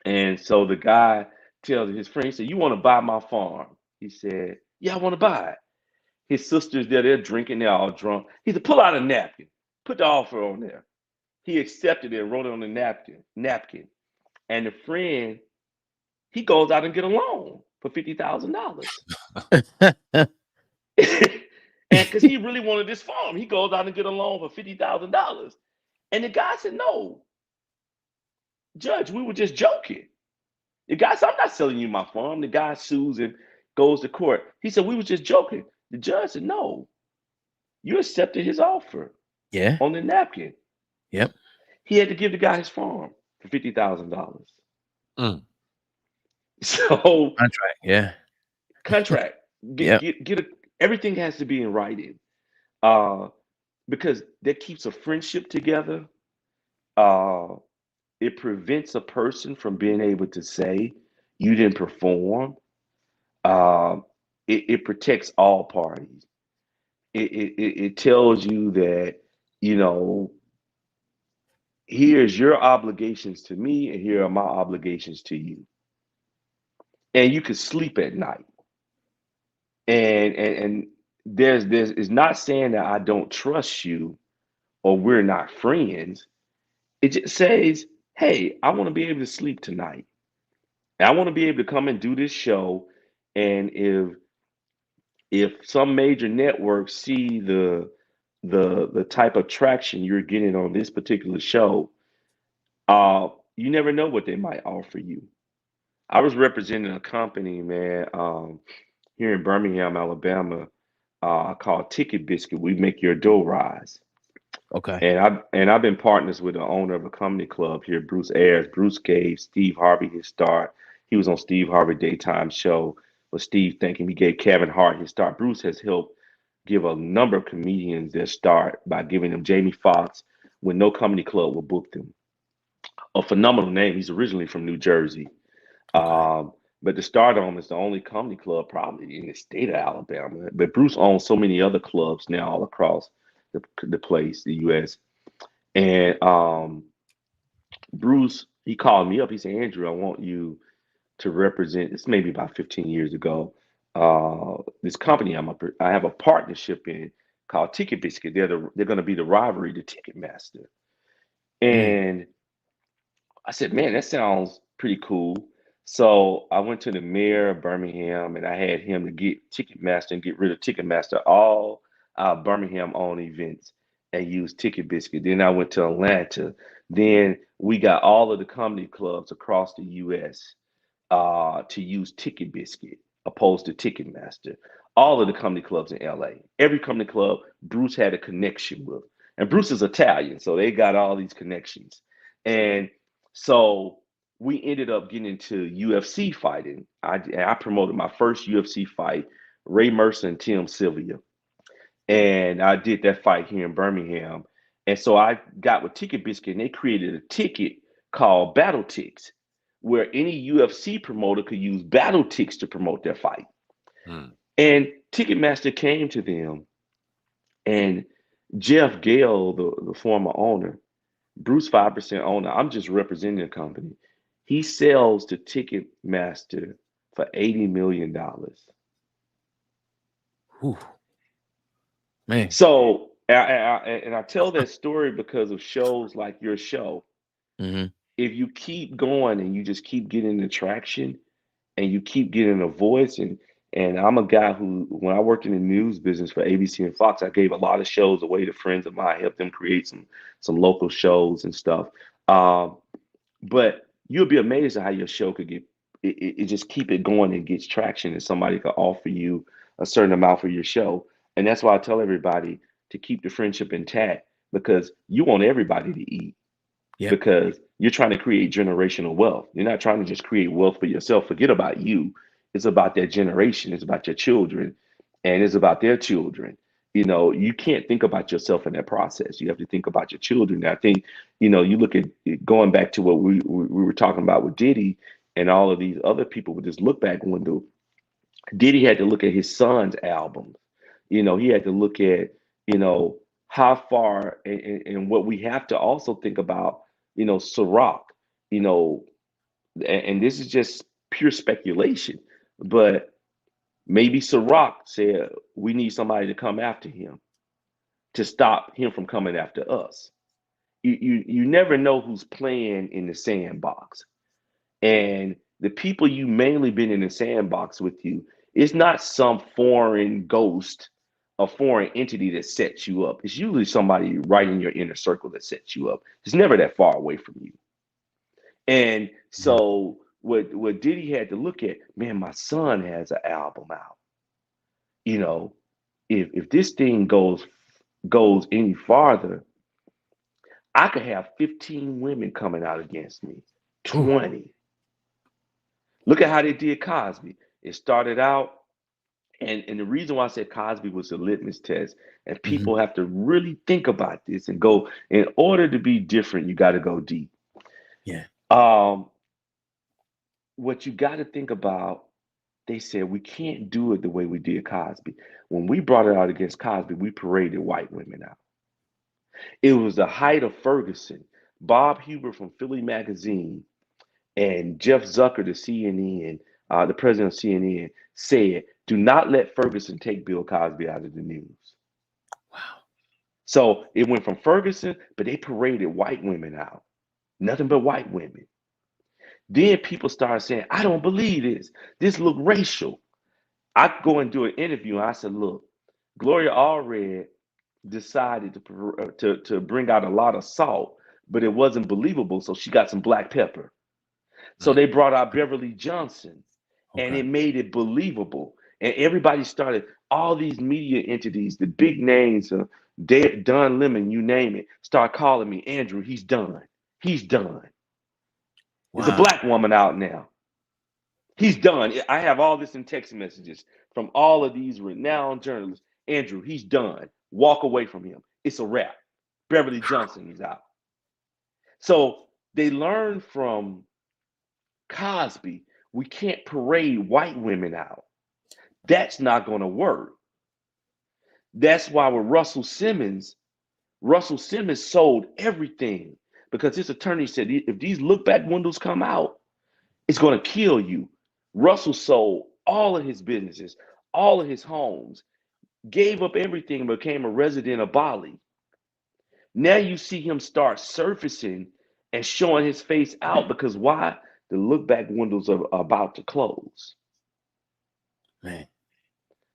And so the guy tells his friend, he said, you want to buy my farm? He said, yeah, I want to buy it. His sister's there, they're drinking, they're all drunk. He said, pull out a napkin, put the offer on there. He accepted it and wrote it on the napkin. And the friend, he goes out and get a loan for $50,000. And because he really wanted this farm, he goes out and get a loan for $50,000. And the guy said, no, Judge, we were just joking. The guy said, I'm not selling you my farm. The guy sues and goes to court. He said, we were just joking. The judge said, no, you accepted his offer. Yeah. On the napkin. Yep. He had to give the guy his farm for $50,000. So Contract. Yeah. Contract. Everything has to be in writing. Because that keeps a friendship together. It prevents a person from being able to say you didn't perform. It protects all parties. It tells you that, here's your obligations to me, and here are my obligations to you. And you can sleep at night. And there's it's not saying that I don't trust you or we're not friends. It just says, hey, I want to be able to sleep tonight. I want to be able to come and do this show. And if some major networks see the type of traction you're getting on this particular show, you never know what they might offer you. I was representing a company, man, here in Birmingham, Alabama, called Ticket Biscuit. We make your dough rise. Okay. And I've been partners with the owner of a comedy club here, Bruce Ayers. Bruce gave Steve Harvey his start. He was on Steve Harvey daytime show with Steve thinking he gave Kevin Hart his start. Bruce has helped give a number of comedians their start by giving them Jamie Foxx when no comedy club will book them. A phenomenal name. He's originally from New Jersey. Okay. But the Stardome is the only comedy club probably in the state of Alabama. But Bruce owns so many other clubs now all across the place, the U.S. And Bruce, he called me up. He said, Andrew, I want you to represent. This maybe about 15 years ago. This company I have a partnership in called Ticket Biscuit. They're going to be the rivalry to Ticketmaster. Mm. And I said, man, that sounds pretty cool. So I went to the mayor of Birmingham and I had him to get Ticketmaster and get rid of Ticketmaster, all Birmingham owned events, and use Ticket Biscuit. Then I went to Atlanta. Then we got all of the comedy clubs across the US to use Ticket Biscuit opposed to Ticketmaster. All of the comedy clubs in LA, every comedy club Bruce had a connection with. And Bruce is Italian, so they got all these connections. And so we ended up getting into UFC fighting. I promoted my first UFC fight, Ray Mercer and Tim Sylvia. And I did that fight here in Birmingham. And so I got with Ticket Biscuit and they created a ticket called Battle Ticks, where any UFC promoter could use Battle Ticks to promote their fight. Hmm. And Ticketmaster came to them, and Jeff Gale, the former owner, Bruce 5% owner, I'm just representing the company. He sells to Ticketmaster for $80 million. Whew. Man. So, and I tell that story because of shows like your show. Mm-hmm. If you keep going and you just keep getting the traction and you keep getting a voice, and I'm a guy who, when I worked in the news business for ABC and Fox, I gave a lot of shows away to friends of mine, helped them create some local shows and stuff. Um, but you'll be amazed at how your show could get it just keep it going and gets traction, and somebody could offer you a certain amount for your show. And that's why I tell everybody to keep the friendship intact, because you want everybody to eat, Yep. because you're trying to create generational wealth. You're not trying to just create wealth for yourself. Forget about you. It's about that generation. It's about your children, and it's about their children. You can't think about yourself in that process. You have to think about your children. And I think, you look at going back to what we were talking about with Diddy and all of these other people with this look back window. Diddy had to look at his son's albums. He had to look at, how far, and what we have to also think about, Ciroc, you know, and this is just pure speculation, but maybe Ciroc said we need somebody to come after him to stop him from coming after us. You never know who's playing in the sandbox. And the people you mainly been in the sandbox with you, it's not some foreign ghost, a foreign entity that sets you up. It's usually somebody right in your inner circle that sets you up. It's never that far away from you. And Mhm. so what Diddy had to look at, man, my son has an album out. You know, if this thing goes any farther, I could have 15 women coming out against me, Whew. 20. Look at how they did Cosby. It started out, and the reason why I said Cosby was a litmus test, and Mhm. people have to really think about this and go, in order to be different, you got to go deep. Yeah. Um, what you got to think about, they said we can't do it the way we did Cosby. When we brought it out against Cosby, we paraded white women out. It was the height of Ferguson. Bob Huber from Philly Magazine and Jeff Zucker, the CNN, the president of CNN, said, "Do not let Ferguson take Bill Cosby out of the news." Wow. So it went from Ferguson, but they paraded white women out. Nothing but white women. Then people started saying, I don't believe this. This look racial. I go and do an interview and I said, look, Gloria Allred decided to bring out a lot of salt, but it wasn't believable. So she got some black pepper. So they brought out Beverly Johnson and Okay. it made it believable. And everybody started, all these media entities, the big names, Don Lemon, you name it, start calling me, Andrew, he's done. He's done. There's a Wow. black woman out now. He's done. I have all this in text messages from all of these renowned journalists. Andrew, he's done. Walk away from him. It's a wrap. Beverly Johnson is out. So they learned from Cosby, we can't parade white women out. That's not going to work. That's why with Russell Simmons sold everything because his attorney said if these look back windows come out, it's going to kill you. Russell sold all of his businesses, all of his homes, gave up everything and became a resident of Bali. Now you see him start surfacing and showing his face out because why? The look back windows are about to close. Man.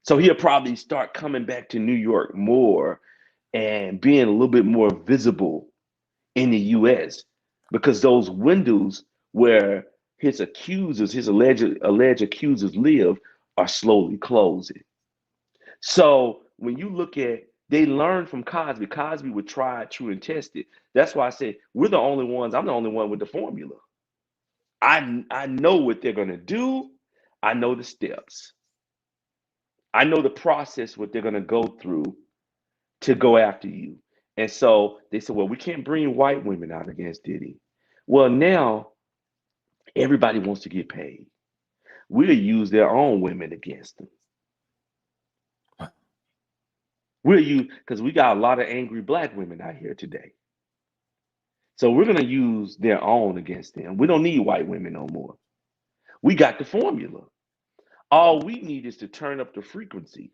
So he'll probably start coming back to New York more and being a little bit more visible in the US because those windows where his accusers, his alleged accusers live are slowly closing. So when you look at, they learned from Cosby. Cosby would try, true, and test it. That's why I say we're the only ones. I'm the only one with the formula. I know what they're gonna do. I know the steps. I know the process, what they're gonna go through to go after you. And so they said, well, we can't bring white women out against Diddy. Well, now everybody wants to get paid. We'll use their own women against them. We'll use, because we got a lot of angry black women out here today. So we're going to use their own against them. We don't need white women no more. We got the formula. All we need is to turn up the frequency.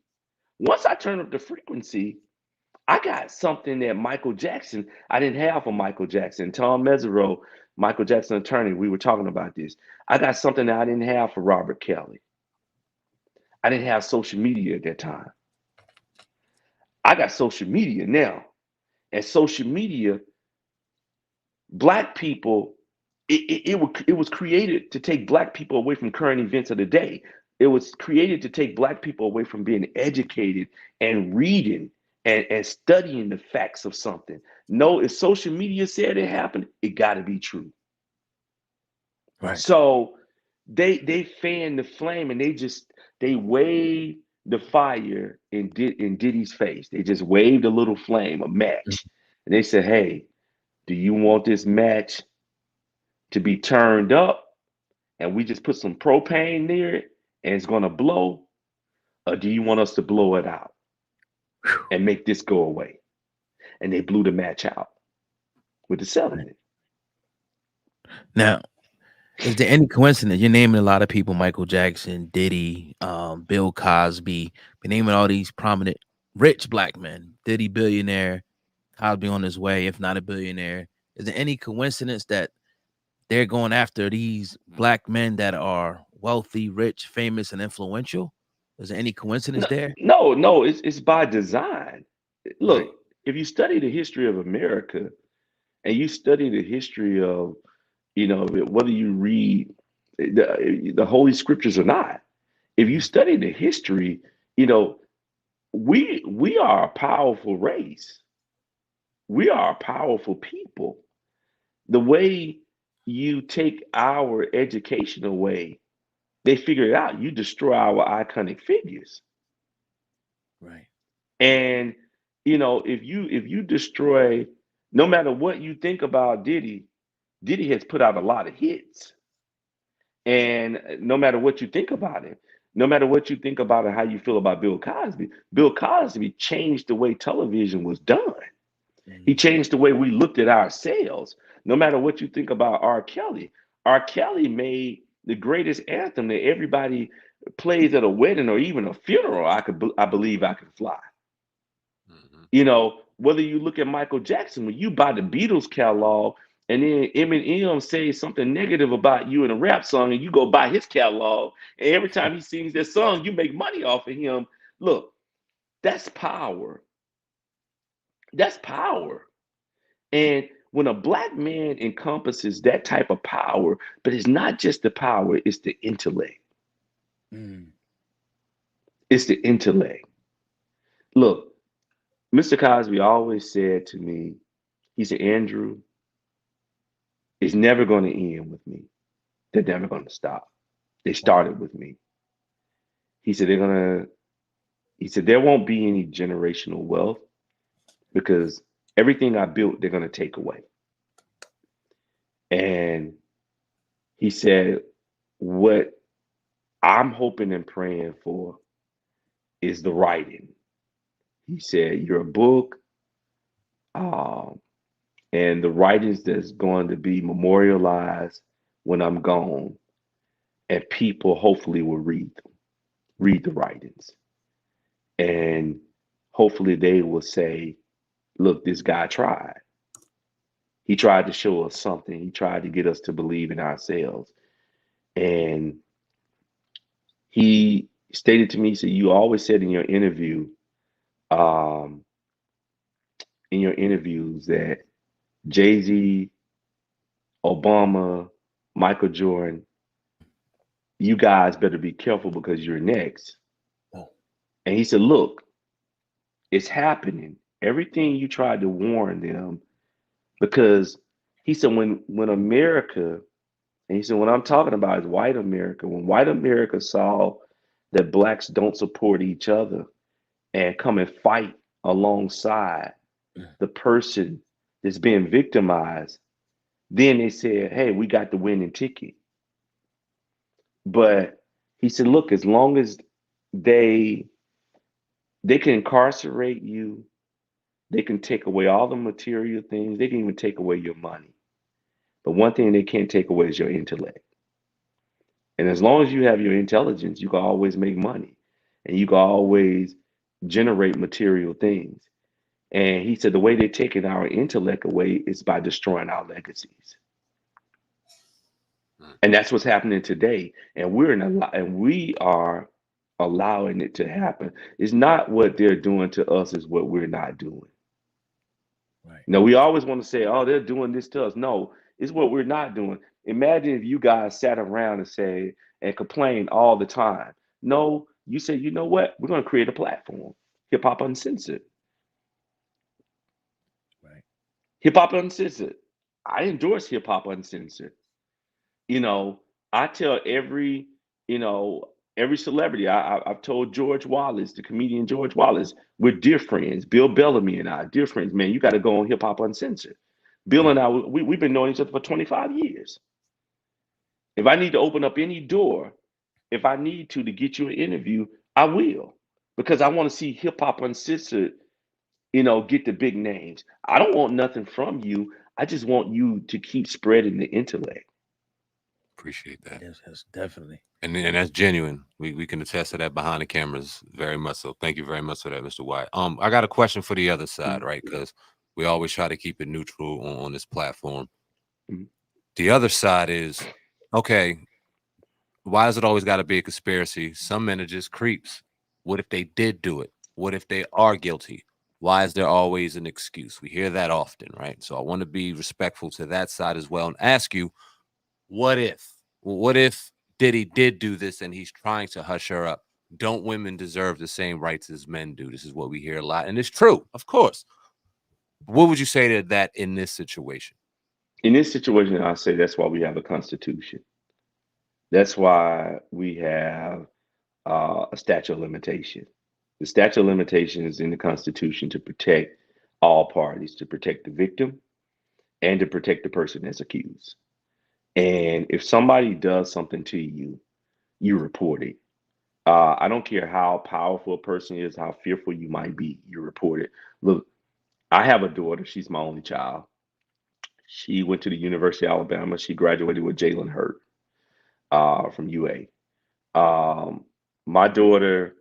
Once I turn up the frequency, I got something that Michael Jackson, I didn't have for Michael Jackson. Tom Mesereau, Michael Jackson attorney, we were talking about this. I got something that I didn't have for Robert Kelly. I didn't have social media at that time. I got social media now. And social media, black people, it was created to take black people away from current events of the day. It was created to take black people away from being educated and reading and studying the facts of something. No, if social media said it happened, it got to be true. Right. So they fanned the flame and they waved the fire in Diddy's face. They just waved a little flame, a match, and they said, "Hey, do you want this match to be turned up and we just put some propane near it and it's going to blow, or do you want us to blow it out and make this go away?" And they blew the match out with the settlement. Now, is there any coincidence? You're naming a lot of people: Michael Jackson, Diddy, Bill Cosby. You're naming all these prominent, rich black men. Diddy billionaire, Cosby on his way, if not a billionaire. Is there any coincidence that they're going after these black men that are wealthy, rich, famous, and influential? Is there any coincidence there? No, it's by design. Look, Right. if you study the history of America and you study the history of, whether you read the Holy Scriptures or not, if you study the history, we are a powerful race. We are a powerful people. The way you take our education away, they figure it out. You destroy our iconic figures. Right. And if you destroy, no matter what you think about Diddy, Diddy has put out a lot of hits. And no matter what you think about it, no matter what you think about it, how you feel about Bill Cosby changed the way television was done. He changed the way we looked at ourselves. No matter what you think about R. Kelly made the greatest anthem that everybody plays at a wedding or even a funeral. I believe I can fly. Mhm. Whether you look at Michael Jackson, when you buy the Beatles catalog, And then Eminem says something negative about you in a rap song, and you go buy his catalog. And every time he sings that song, you make money off of him. Look, that's power. That's power. And when a black man encompasses that type of power, but it's not just the power, it's the intellect. Mm. It's the intellect. Look, Mr. Cosby always said to me, he said, Andrew, it's never going to end with me. They're never going to stop. They started with me. He said, he said, there won't be any generational wealth because everything I built, they're going to take away. And he said, what I'm hoping and praying for is the writing. He said, you're a book, um, and the writings that's going to be memorialized when I'm gone, and people hopefully will read the writings. And hopefully they will say, look, this guy tried. He tried to show us something. He tried to get us to believe in ourselves. And he stated to me, he said, you always said um, in your interviews that Jay-Z, Obama, Michael Jordan, you guys better be careful because you're next. Oh. And he said, look, it's happening. Everything you tried to warn them, because he said, when America, and he said, what I'm talking about is white America, when white America saw that blacks don't support each other and come and fight alongside the person that's being victimized, then they said, hey, we got the winning ticket. But he said, look, as long as they can incarcerate you, they can take away all the material things, they can even take away your money. But one thing they can't take away is your intellect. And as long as you have your intelligence, you can always make money and you can always generate material things. And he said the way they're taking our intellect away is by destroying our legacies. And that's what's happening today. And we are allowing it to happen. It's not what they're doing to us, is what we're not doing. Right. No, we always want to say, oh, they're doing this to us. No, it's what we're not doing. Imagine if you guys sat around and say and complain all the time. No, you say, you know what? We're going to create a platform, Hip Hop Uncensored. Right. Hip Hop Uncensored. I endorse Hip Hop Uncensored. You know, I tell every celebrity. I've told George Wallace, the comedian George Wallace, we're dear friends. Bill Bellamy and I, dear friends. Man, you got to go on Hip Hop Uncensored. Bill and I, we've been knowing each other for 25 years. If I need to open up any door, if I need to get you an interview, I will, because I want to see Hip Hop Uncensored, get the big names. I don't want nothing from you. I just want you to keep spreading the intellect. Appreciate that. Yes, definitely. And that's genuine. We can attest to that behind the cameras very much so. Thank you very much for that, Mr. Wyatt. I got a question for the other side, right? Because we always try to keep it neutral on this platform. Mhm. The other side is, okay, why has it always got to be a conspiracy? Some men are just creeps. What if they did do it? What if they are guilty? Why is there always an excuse? We hear that often, right? So I want to be respectful to that side as well and ask you, what if? What if Diddy did do this and he's trying to hush her up? Don't women deserve the same rights as men do? This is what we hear a lot. And it's true, of course. What would you say to that in this situation? In this situation, I say that's why we have a constitution. That's why we have a statute of limitation. The statute of limitation is in the Constitution to protect all parties, to protect the victim and to protect the person that's accused. And if somebody does something to you, you report it. I don't care how powerful a person is, how fearful you might be, you report it. Look, I have a daughter. She's my only child. She went to the University of Alabama. She graduated with Jalen Hurt from UA. My daughter,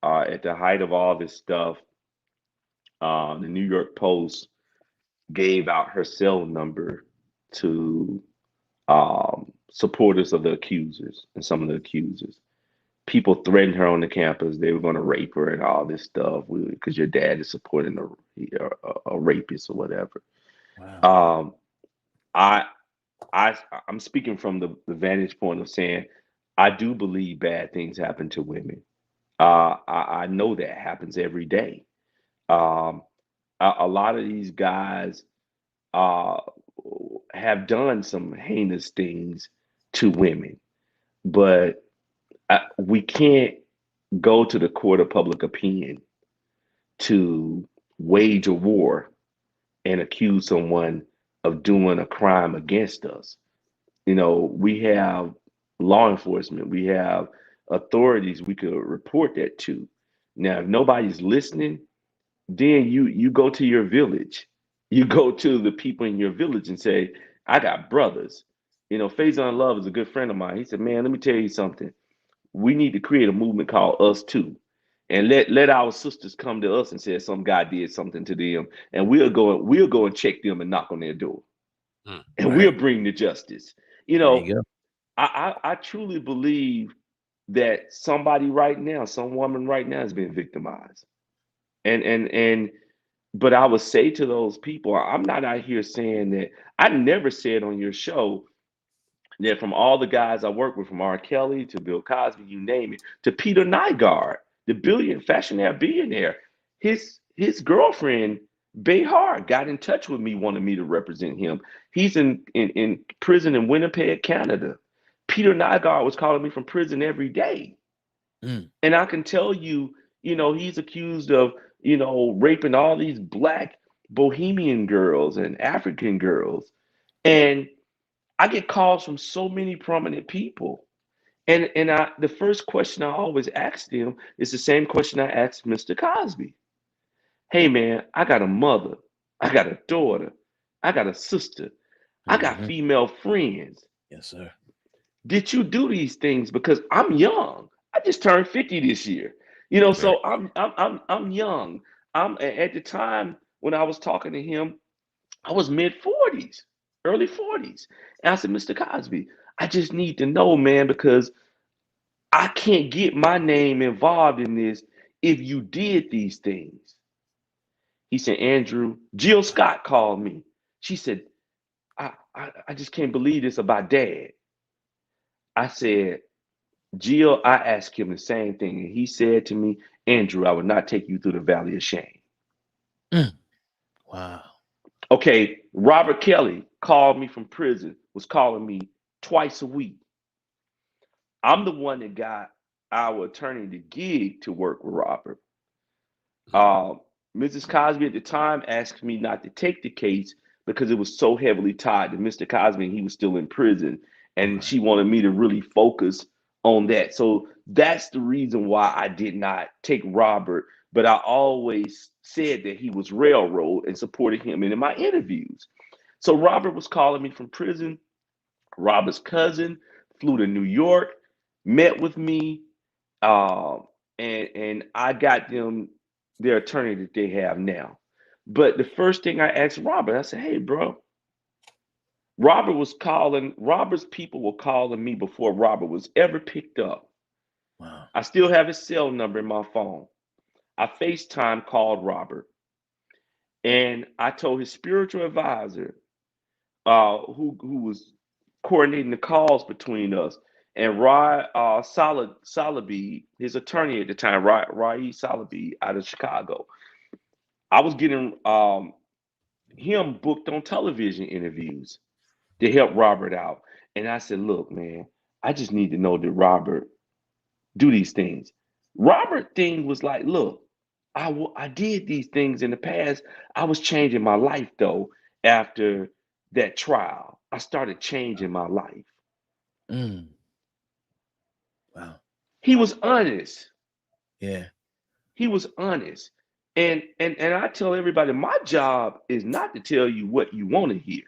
at the height of all this stuff, the New York Post gave out her cell number to supporters of the accusers and some of the accusers. People threatened her on the campus. They were going to rape her and all this stuff because your dad is supporting a rapist or whatever. Wow. Um, I I'm speaking from the vantage point of saying I do believe bad things happen to women. I know that happens every day. Um, a lot of these guys uh, have done some heinous things to women, but we can't go to the court of public opinion to wage a war and accuse someone of doing a crime against us. You know, we have law enforcement, we have authorities we could report that to. Now, if nobody's listening, then you go to your village. You go to the people in your village and say, I got brothers. You know, Faison Love is a good friend of mine. He said, man, let me tell you something. We need to create a movement called Us Too. And let our sisters come to us and say some guy did something to them. And we'll go and check them and knock on their door. And Right. we'll bring the justice. You There know, you go. I truly believe that somebody right now, some woman right now is being victimized. And but I would say to those people, I'm not out here saying that. I never said on your show that from all the guys I work with, from R. Kelly to Bill Cosby, you name it, to Peter Nygaard, the fashionaire billionaire, his girlfriend, Behar, got in touch with me, wanted me to represent him. He's in prison in Winnipeg, Canada. Peter Nygaard was calling me from prison every day. Mm. And I can tell you, you know, he's accused of, you know, raping all these black bohemian girls and African girls. And I get calls from so many prominent people. And the first question I always ask them is the same question I asked Mr. Cosby. Hey man, I got a mother, I got a daughter, I got a sister, I got Mhm. female friends. Yes, sir. Did you do these things? Because I'm young. I just turned 50 this year. You know, Right. so I'm young. I'm at the time when I was talking to him, I was mid 40s, early 40s. And I said, Mr. Cosby, I just need to know, man, because I can't get my name involved in this if you did these things. He said, Andrew, Jill Scott called me. She said, I just can't believe this about dad. I said, Jill, I asked him the same thing, and he said to me, Andrew, I would not take you through the valley of shame. Mm. Wow. Okay, Robert Kelly called me from prison, was calling me twice a week. I'm the one that got our attorney the gig to work with Robert. Um, Mrs. Cosby at the time asked me not to take the case because it was so heavily tied to Mr. Cosby and he was still in prison. And Right. she wanted me to really focus on that. So that's the reason why I did not take Robert, but I always said that he was railroad and supported him in my interviews. So Robert was calling me from prison. Robert's cousin flew to New York, met with me, uh, and I got them their attorney that they have now. But the first thing I asked Robert, I said, "Hey, bro." Robert's people were calling me before Robert was ever picked up. Wow. I still have his cell number in my phone. I FaceTime called Robert, and I told his spiritual advisor, who was coordinating the calls between us, and Salabi, his attorney at the time, Rai Salabi out of Chicago. I was getting him booked on television interviews to help Robert out. And I said, look, man, I just need to know that Robert do these things. Robert thing was like, look, I did these things in the past. I was changing my life though after that trial. I started changing my life. Mm. Wow. He was honest. Yeah. He was honest. And I tell everybody, my job is not to tell you what you want to hear.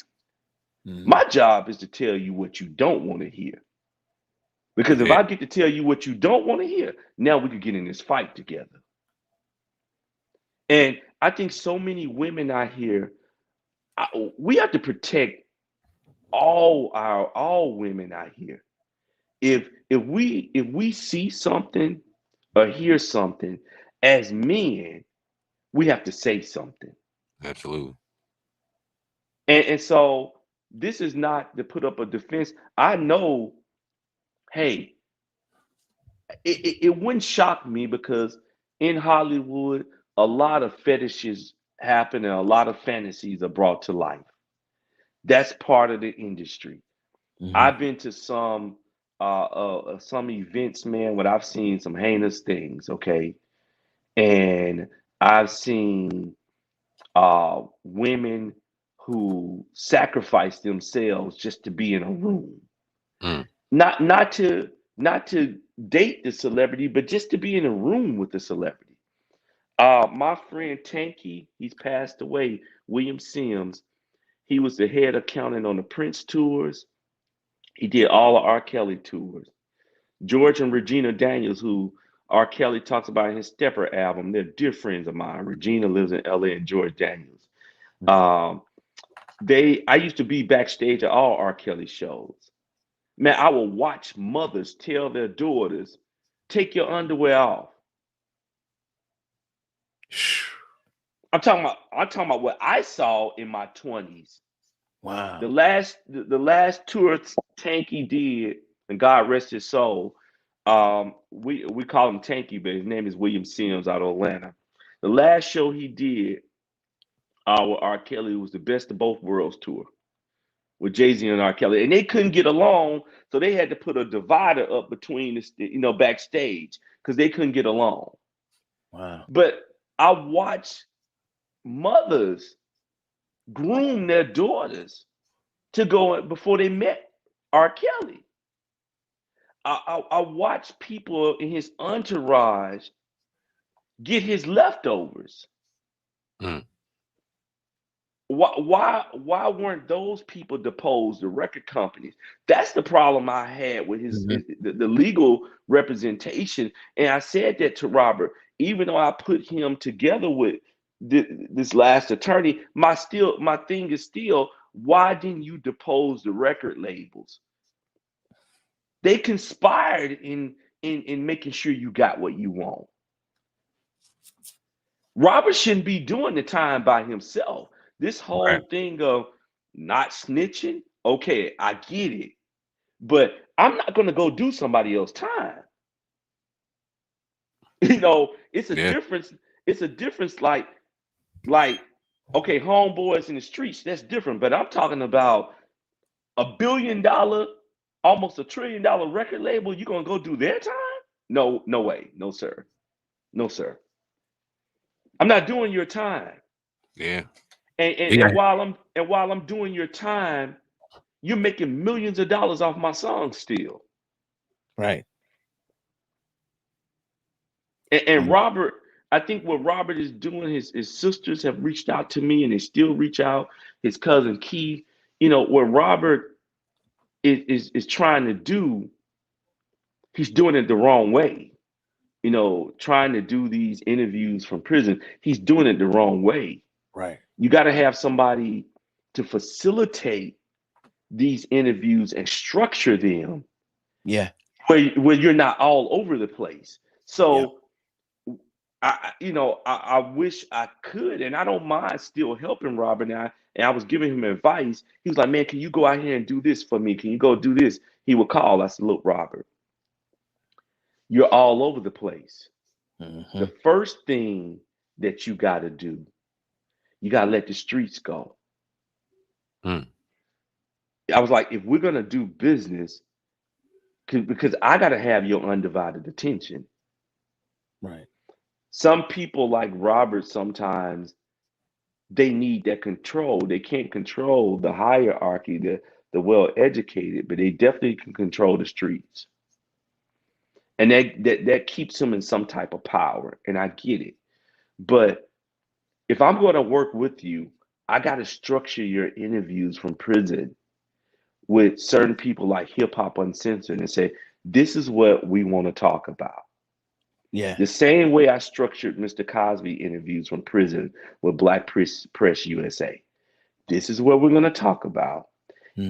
Mhm. My job is to tell you what you don't want to hear. Because if Yeah. I get to tell you what you don't want to hear, now we could get in this fight together. And I think so many women out here, we have to protect all women out here. If we see something or hear something as men, we have to say something. Absolutely. And so this is not to put up a defense. I know, hey, it wouldn't shock me because in Hollywood, a lot of fetishes happen and a lot of fantasies are brought to life. That's part of the industry. Mhm. I've been to some events, man, where I've seen some heinous things, okay? And I've seen women who sacrifice themselves just to be in a room. Mm. Not to date the celebrity, but just to be in a room with the celebrity. My friend Tanky, he's passed away. William Sims, he was the head accountant on the Prince tours. He did all the R. Kelly tours. George and Regina Daniels, who R. Kelly talks about in his Stepper album, they're dear friends of mine. Regina lives in LA and George Daniels. Um, I used to be backstage at all R. Kelly shows. Man, I will watch mothers tell their daughters, take your underwear off. I'm talking about what I saw in my 20s. Wow. The last tour Tanky did, and God rest his soul. We call him Tanky, but his name is William Sims out of Atlanta. The last show he did with R. Kelly was the Best of Both Worlds tour with Jay-Z and R. Kelly. And they couldn't get along, so they had to put a divider up between backstage because they couldn't get along. Wow. But I watched mothers groom their daughters to go before they met R. Kelly. I watched people in his entourage get his leftovers. Mm. Why weren't those people deposed? The record companies. That's the problem I had with Mhm. the legal representation. And I said that to Robert, even though I put him together with this last attorney, my thing is still, why didn't you depose the record labels? They conspired in making sure you got what you want. Robert shouldn't be doing the time by himself. This Right. whole thing of not snitching, okay, I get it. But I'm not going to go do somebody else's time. It's a Yeah. difference. It's a difference like okay, homeboys in the streets, that's different. But I'm talking about $1 billion, almost $1 trillion record label. You going to go do their time? No, no way. No, sir. No, sir. I'm not doing your time. Yeah. And Yeah. while I'm doing your time, you're making millions of dollars off my songs still. Right. And Mm. Robert, I think what Robert is doing, his sisters have reached out to me and they still reach out. His cousin Keith, what Robert is trying to do, he's doing it the wrong way. Trying to do these interviews from prison, he's doing it the wrong way. Right. You got to have somebody to facilitate these interviews and structure them Yeah. where you're not all over the place. Yep. So I wish I could, and I don't mind still helping Robert. And I was giving him advice. He was like, "Man, can you go out here and do this for me? Can you go do this?" He would call. I said, "Look, Robert, you're all over the place. The Mhm. first thing that you got to do, you got to let the streets go." Mm. I was like, "If we're gonna do business, because I got to have your undivided attention." Right. Some people like Robert sometimes they need that control. They can't control the hierarchy, the well educated, but they definitely can control the streets. And that keeps them in some type of power. And I get it. But if I'm going to work with you, I got to structure your interviews from prison with certain people like Hip Hop Uncensored and say, this is what we want to talk about. Yeah. The same way I structured Mr. Cosby interviews from prison with Black Press USA. This is what we're going to talk about.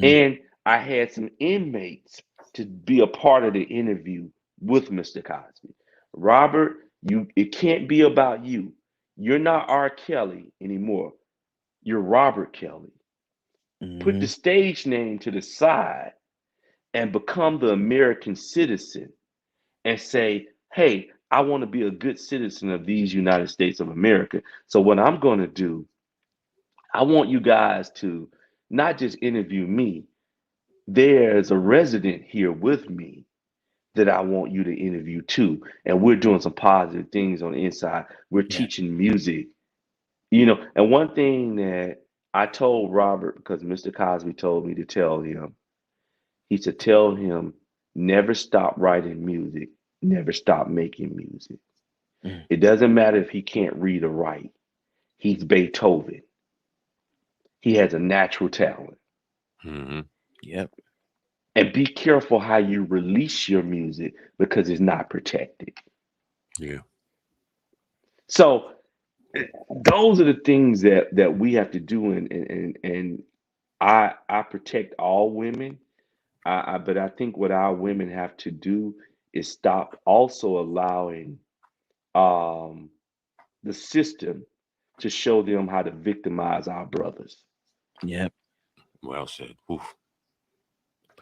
And I had some inmates to be a part of the interview with Mr. Cosby. Robert, it can't be about you. You're not R. Kelly anymore. You're Robert Kelly. Put the stage name to the side and become the American citizen and say, hey, I want to be a good citizen of these United States of America. So what I'm going to do, I want you guys to not just interview me. There's a resident here with me that I want you to interview too. And we're doing some positive things on the inside. We're teaching music, And one thing that I told Robert, because Mr. Cosby told me to tell him, he said, tell him, never stop writing music, never stop making music. It doesn't matter if he can't read or write. He's Beethoven. He has a natural talent. Yep. And be careful how you release your music because it's not protected. Yeah. So those are the things that we have to do, and I protect all women. But I think what our women have to do is stop also allowing the system to show them how to victimize our brothers. Yep. Well said. Oof.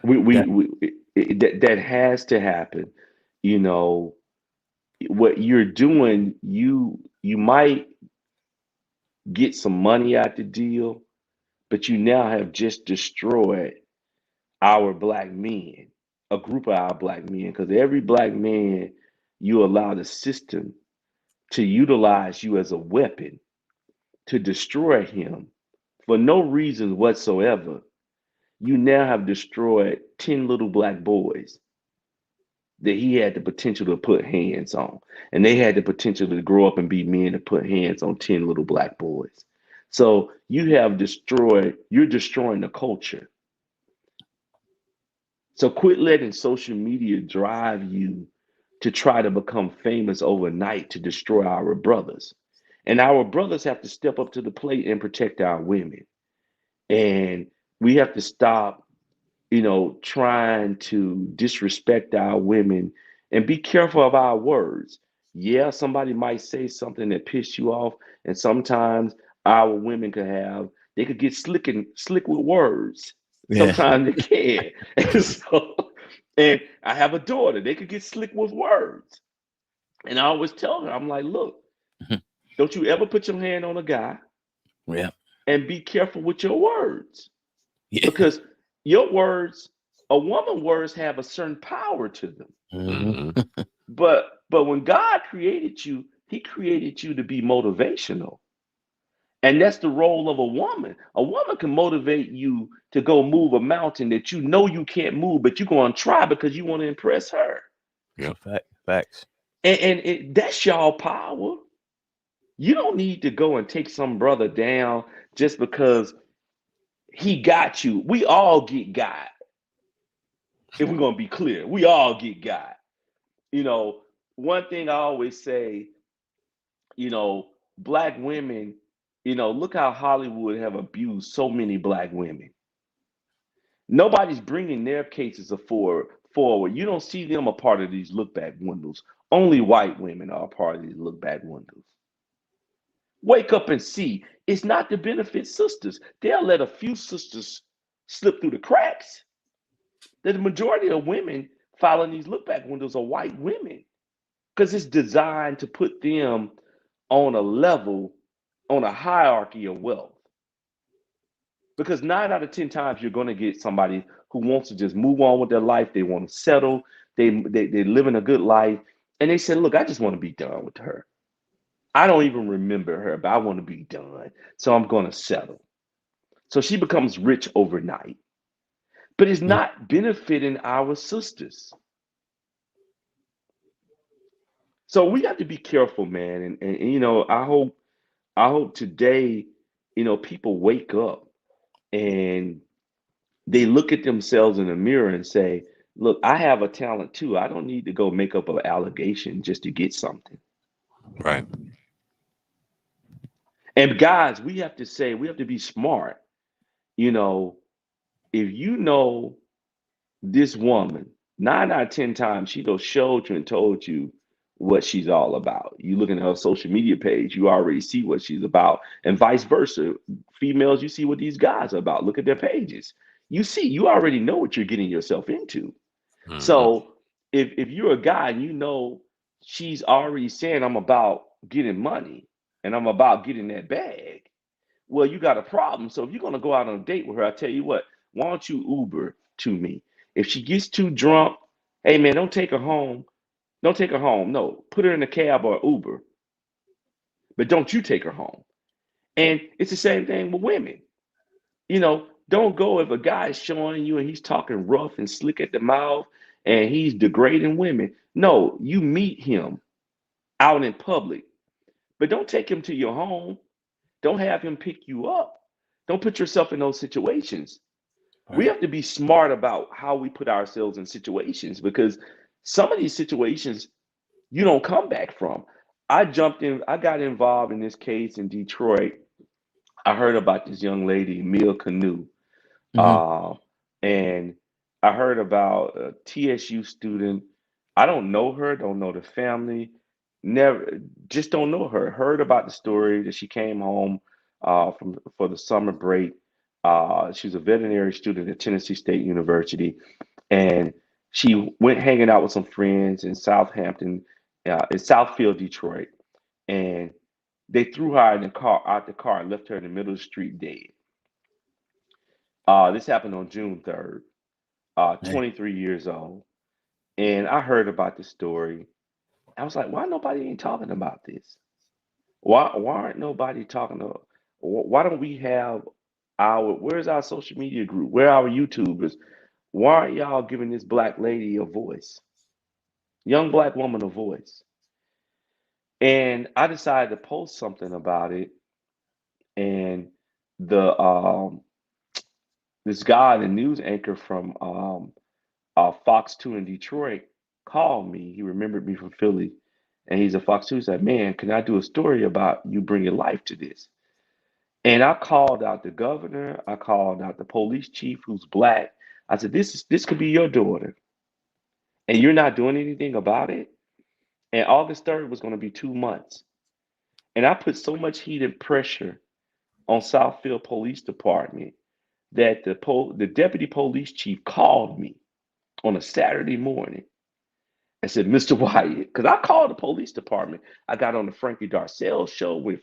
That has to happen. What you're doing, you might get some money out the deal, but you now have just destroyed our black men, a group of our black men, because every black man you allow the system to utilize you as a weapon to destroy him for no reason whatsoever. You now have destroyed 10 little black boys that he had the potential to put hands on. And they had the potential to grow up and be men to put hands on 10 little black boys. So you're destroying the culture. So quit letting social media drive you to try to become famous overnight to destroy our brothers. And our brothers have to step up to the plate and protect our women. And we have to stop, trying to disrespect our women and be careful of our words. Yeah, somebody might say something that pissed you off, and sometimes our women they could get slick with words. Yeah. Sometimes they can. And I have a daughter, they could get slick with words. And I always tell her, I'm like, look, don't you ever put your hand on a guy Yeah. and be careful with your words. Yeah. Because your words, a woman's words have a certain power to them. But when God created you, he created you to be motivational. And that's the role of a woman. A woman can motivate you to go move a mountain that you know you can't move, but you're going to try because you want to impress her. Yeah. Facts. And that's y'all power. You don't need to go and take some brother down just because he got you. We all get got. If we're going to be clear, we all get got. One thing I always say, black women, look how Hollywood have abused so many black women. Nobody's bringing their cases forward. You don't see them a part of these look back windows. Only white women are a part of these look back windows. Wake up and see. It's not to benefit sisters. They'll let a few sisters slip through the cracks. The majority of women following these look back windows are white women because it's designed to put them on a level, on a hierarchy of wealth. Because 9 out of 10 times you're going to get somebody who wants to just move on with their life. They want to settle. They live in a good life. And they said, look, I just want to be done with her. I don't even remember her, but I want to be done. So I'm going to settle. So she becomes rich overnight. But it's not benefiting our sisters. So we got to be careful, man. And I hope today, people wake up and they look at themselves in the mirror and say, look, I have a talent too. I don't need to go make up an allegation just to get something. Right. And guys, we have to be smart. If if you know this woman, 9 out of 10 times, she done showed you and told you what she's all about. You looking at her social media page, you already see what she's about, and vice versa. Females, you see what these guys are about. Look at their pages. You already know what you're getting yourself into. Mhm. So if you're a guy and you know she's already saying I'm about getting money and I'm about getting that bag, well, you got a problem. So if you're gonna go out on a date with her, I tell you what, why don't you Uber to me? If she gets too drunk, hey man, don't take her home. Don't take her home. No, put her in a cab or Uber, but don't you take her home. And it's the same thing with women. Don't go if a guy is showing you and he's talking rough and slick at the mouth and he's degrading women. No, you meet him out in public, but don't take him to your home. Don't have him pick you up. Don't put yourself in those situations. We Right. have to be smart about how we put ourselves in situations because some of these situations you don't come back from. I got involved in this case in Detroit. I heard about this young lady, Mia Canoe. Hmm. Uh, and I heard about a TSU student. I don't know her, don't know the family, never, just don't know her. Heard about the story that she came home from for the summer break. She was a veterinary student at Tennessee State University, and she went hanging out with some friends in Southampton, in Southfield, Detroit, and they threw her out the car and left her in the middle of the street dead. This happened on June 3rd. Man. 23 years old. And I heard about this story. I was like, why nobody ain't talking about this? Why aren't nobody talking to why don't we have where's our social media group? Where are our YouTubers? Why aren't y'all giving this black lady a voice? Young black woman a voice. And I decided to post something about it. And the this guy, the news anchor from Fox 2 in Detroit called me. He remembered me from Philly. And he's a Fox 2. He said, man, can I do a story about you bringing life to this? And I called out the governor. I called out the police chief who's black. I said, this could be your daughter. And you're not doing anything about it. And August 3rd was going to be 2 months. And I put so much heat and pressure on Southfield Police Department that the deputy police chief called me on a Saturday morning. I said, Mr. Wyatt, because I called the police department. I got on the Frankie Darcell show with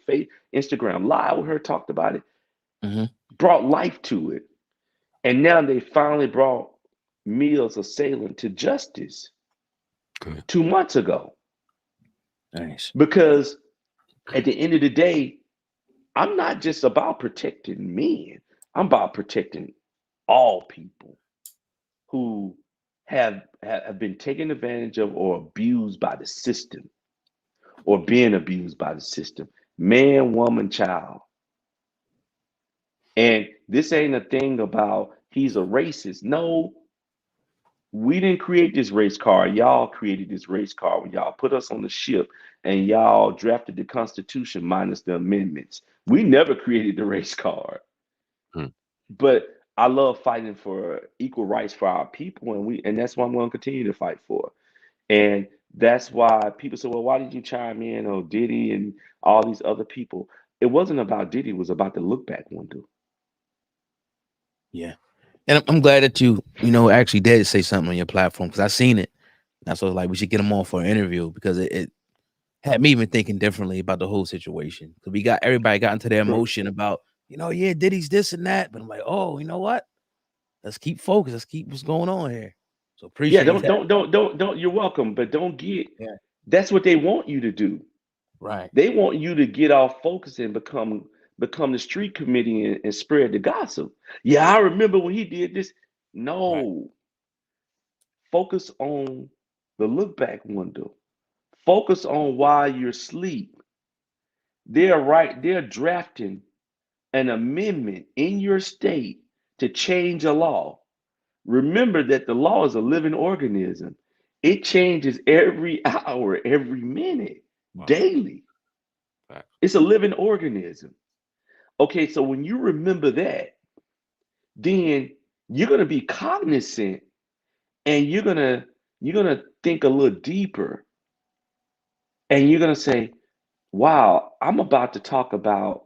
Instagram Live with her, talked about it, Hmm. brought life to it. And now they finally brought Mia's assailant to justice Good. 2 months ago. Nice. Because at the end of the day, I'm not just about protecting men, I'm about protecting all people who have been taken advantage of or abused by the system or being abused by the system, man, woman, child. And this ain't a thing about he's a racist. No, we didn't create this race car. Y'all created this race car when y'all put us on the ship and y'all drafted the Constitution minus the amendments. We never created the race car. Hmm. But I love fighting for equal rights for our people, and that's what I'm going to continue to fight for. And that's why people say, well, why did you chime in on Diddy and all these other people? It wasn't about Diddy, it was about the look back window. Yeah. And I'm glad that you actually did say something on your platform because I seen it. That's why I was like, we should get him on for an interview because it had me even thinking differently about the whole situation. Because everybody got into their emotion about, yeah, Diddy's this and that. But I'm like, oh, you know what? Let's keep focused. Let's keep what's going on here. So Yeah, appreciate don't that. don't don't don't don't you're welcome, but don't get Yeah. that's what they want you to do. Right. They want you to get off focus and become the street committee and spread the gossip. Yeah, I remember when he did this. Right. No, focus on the look back window. Focus on why you're asleep. They're drafting an amendment in your state to change a law. Remember that the law is a living organism. It changes every hour, every minute, Wow. daily. Fact. It's a living organism. Okay, so when you remember that, then you're gonna be cognizant, and you're gonna think a little deeper, and you're gonna say, "Wow, I'm about to talk about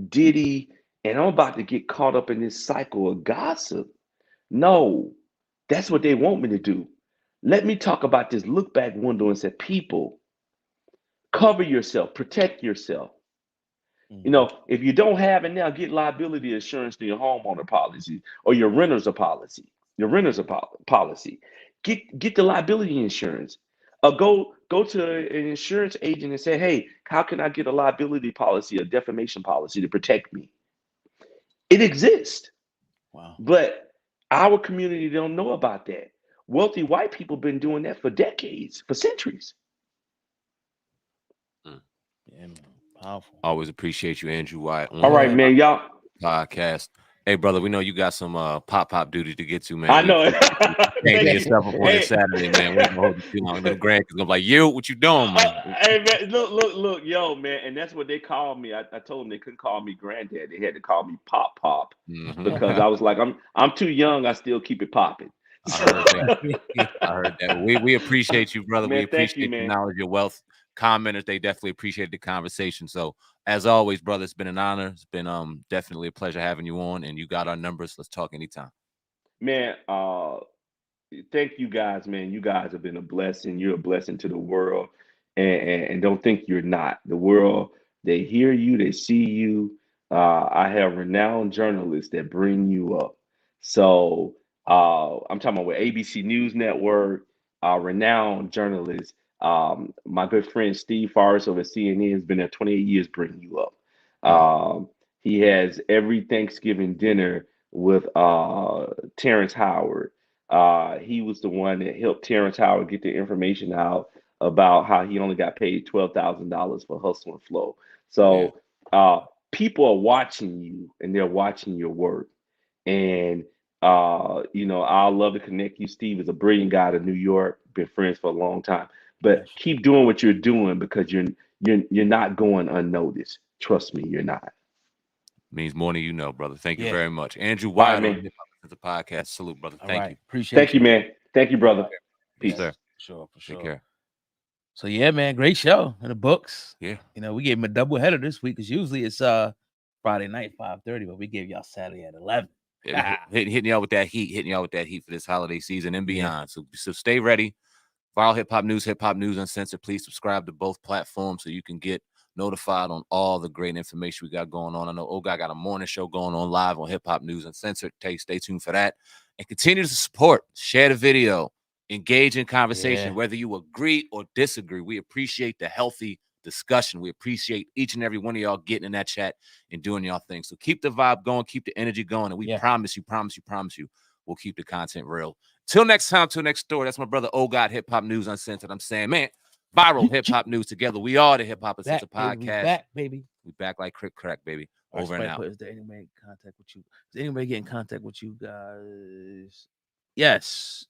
Diddy, and I'm about to get caught up in this cycle of gossip." No, that's what they want me to do. Let me talk about this look back window and say, people, cover yourself, protect yourself. You know, if you don't have it now, get liability insurance to your homeowner policy or your renter's a policy. Your renter's a policy. Get the liability insurance. Go to an insurance agent and say, hey, how can I get a liability policy, a defamation policy to protect me? It exists. Wow. But our community don't know about that. Wealthy white people been doing that for decades, for centuries. Yeah, man. Powerful. Always appreciate you, Andrew Wyatt. All right, man, y'all. Podcast. Hey, brother, we know you got some pop duty to get to, man. I know. Thank yourself up on this Saturday, man. We're gonna hold you too long. Little grandkids gonna be like, you, what you doing, man? Hey, man, look, yo, man, and that's what they called me. I told them they couldn't call me granddad. They had to call me Pop because I was like, I'm too young. I still keep it popping. I heard that. We appreciate you, brother. Man, we appreciate your knowledge, your wealth. Commenters, they definitely appreciate the conversation. So, as always, brother, it's been an honor. It's been definitely a pleasure having you on, and you got our numbers. Let's talk anytime. Man, thank you guys, man. You guys have been a blessing. You're a blessing to the world, and don't think you're not. The world, they hear you, they see you. I have renowned journalists that bring you up. So I'm talking about with ABC News Network, renowned journalists. My good friend Steve Forrest over at CNN has been there 28 years bringing you up. He has every Thanksgiving dinner with Terrence Howard. He was the one that helped Terrence Howard get the information out about how he only got paid $12,000 for Hustle and Flow. So people are watching you and they're watching your work. And I'd love to connect you. Steve is a brilliant guy to New York, been friends for a long time. But keep doing what you're doing because you're not going unnoticed. Trust me, you're not. Means more than you know, brother. Thank you very much. Andrew Wyatt on the podcast. Salute, brother. Thank you. Appreciate Thank you, man. Thank you, brother. Peace. Sir. For sure. Take care. So yeah, man, great show in the books. Yeah. We gave him a double header this week because usually it's Friday night 5:30, but we gave y'all Saturday at 11. Hitting y'all with that heat, for this holiday season and beyond. So stay ready. Viral Hip Hop News Uncensored. Please subscribe to both platforms so you can get notified on all the great information we got going on. I know Guy got a morning show going on live on Hip Hop News Uncensored. Stay tuned for that. And continue to support, share the video, engage in conversation, whether you agree or disagree. We appreciate the healthy discussion. We appreciate each and every one of y'all getting in that chat and doing y'all thing. So keep the vibe going, keep the energy going, and we promise you, we'll keep the content real. Till next time, till next story. That's my brother God, Hip Hop News Uncensored. I'm saying, man, viral hip hop news together. We are the Hip Hop Uncensored podcast. Baby. We back like crick crack, baby. Over and out. Is there anybody in contact with you? Does anybody get in contact with you guys? Yes.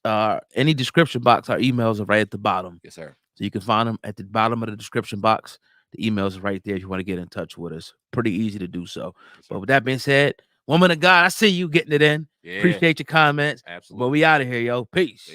Any description box, our emails are right at the bottom. Yes, sir. So you can find them at the bottom of the description box. The emails are right there if you want to get in touch with us. Pretty easy to do so. Yes, but with that being said, woman of God, I see you getting it in. Yeah. Appreciate your comments. Absolutely. But we out of here, yo. Peace.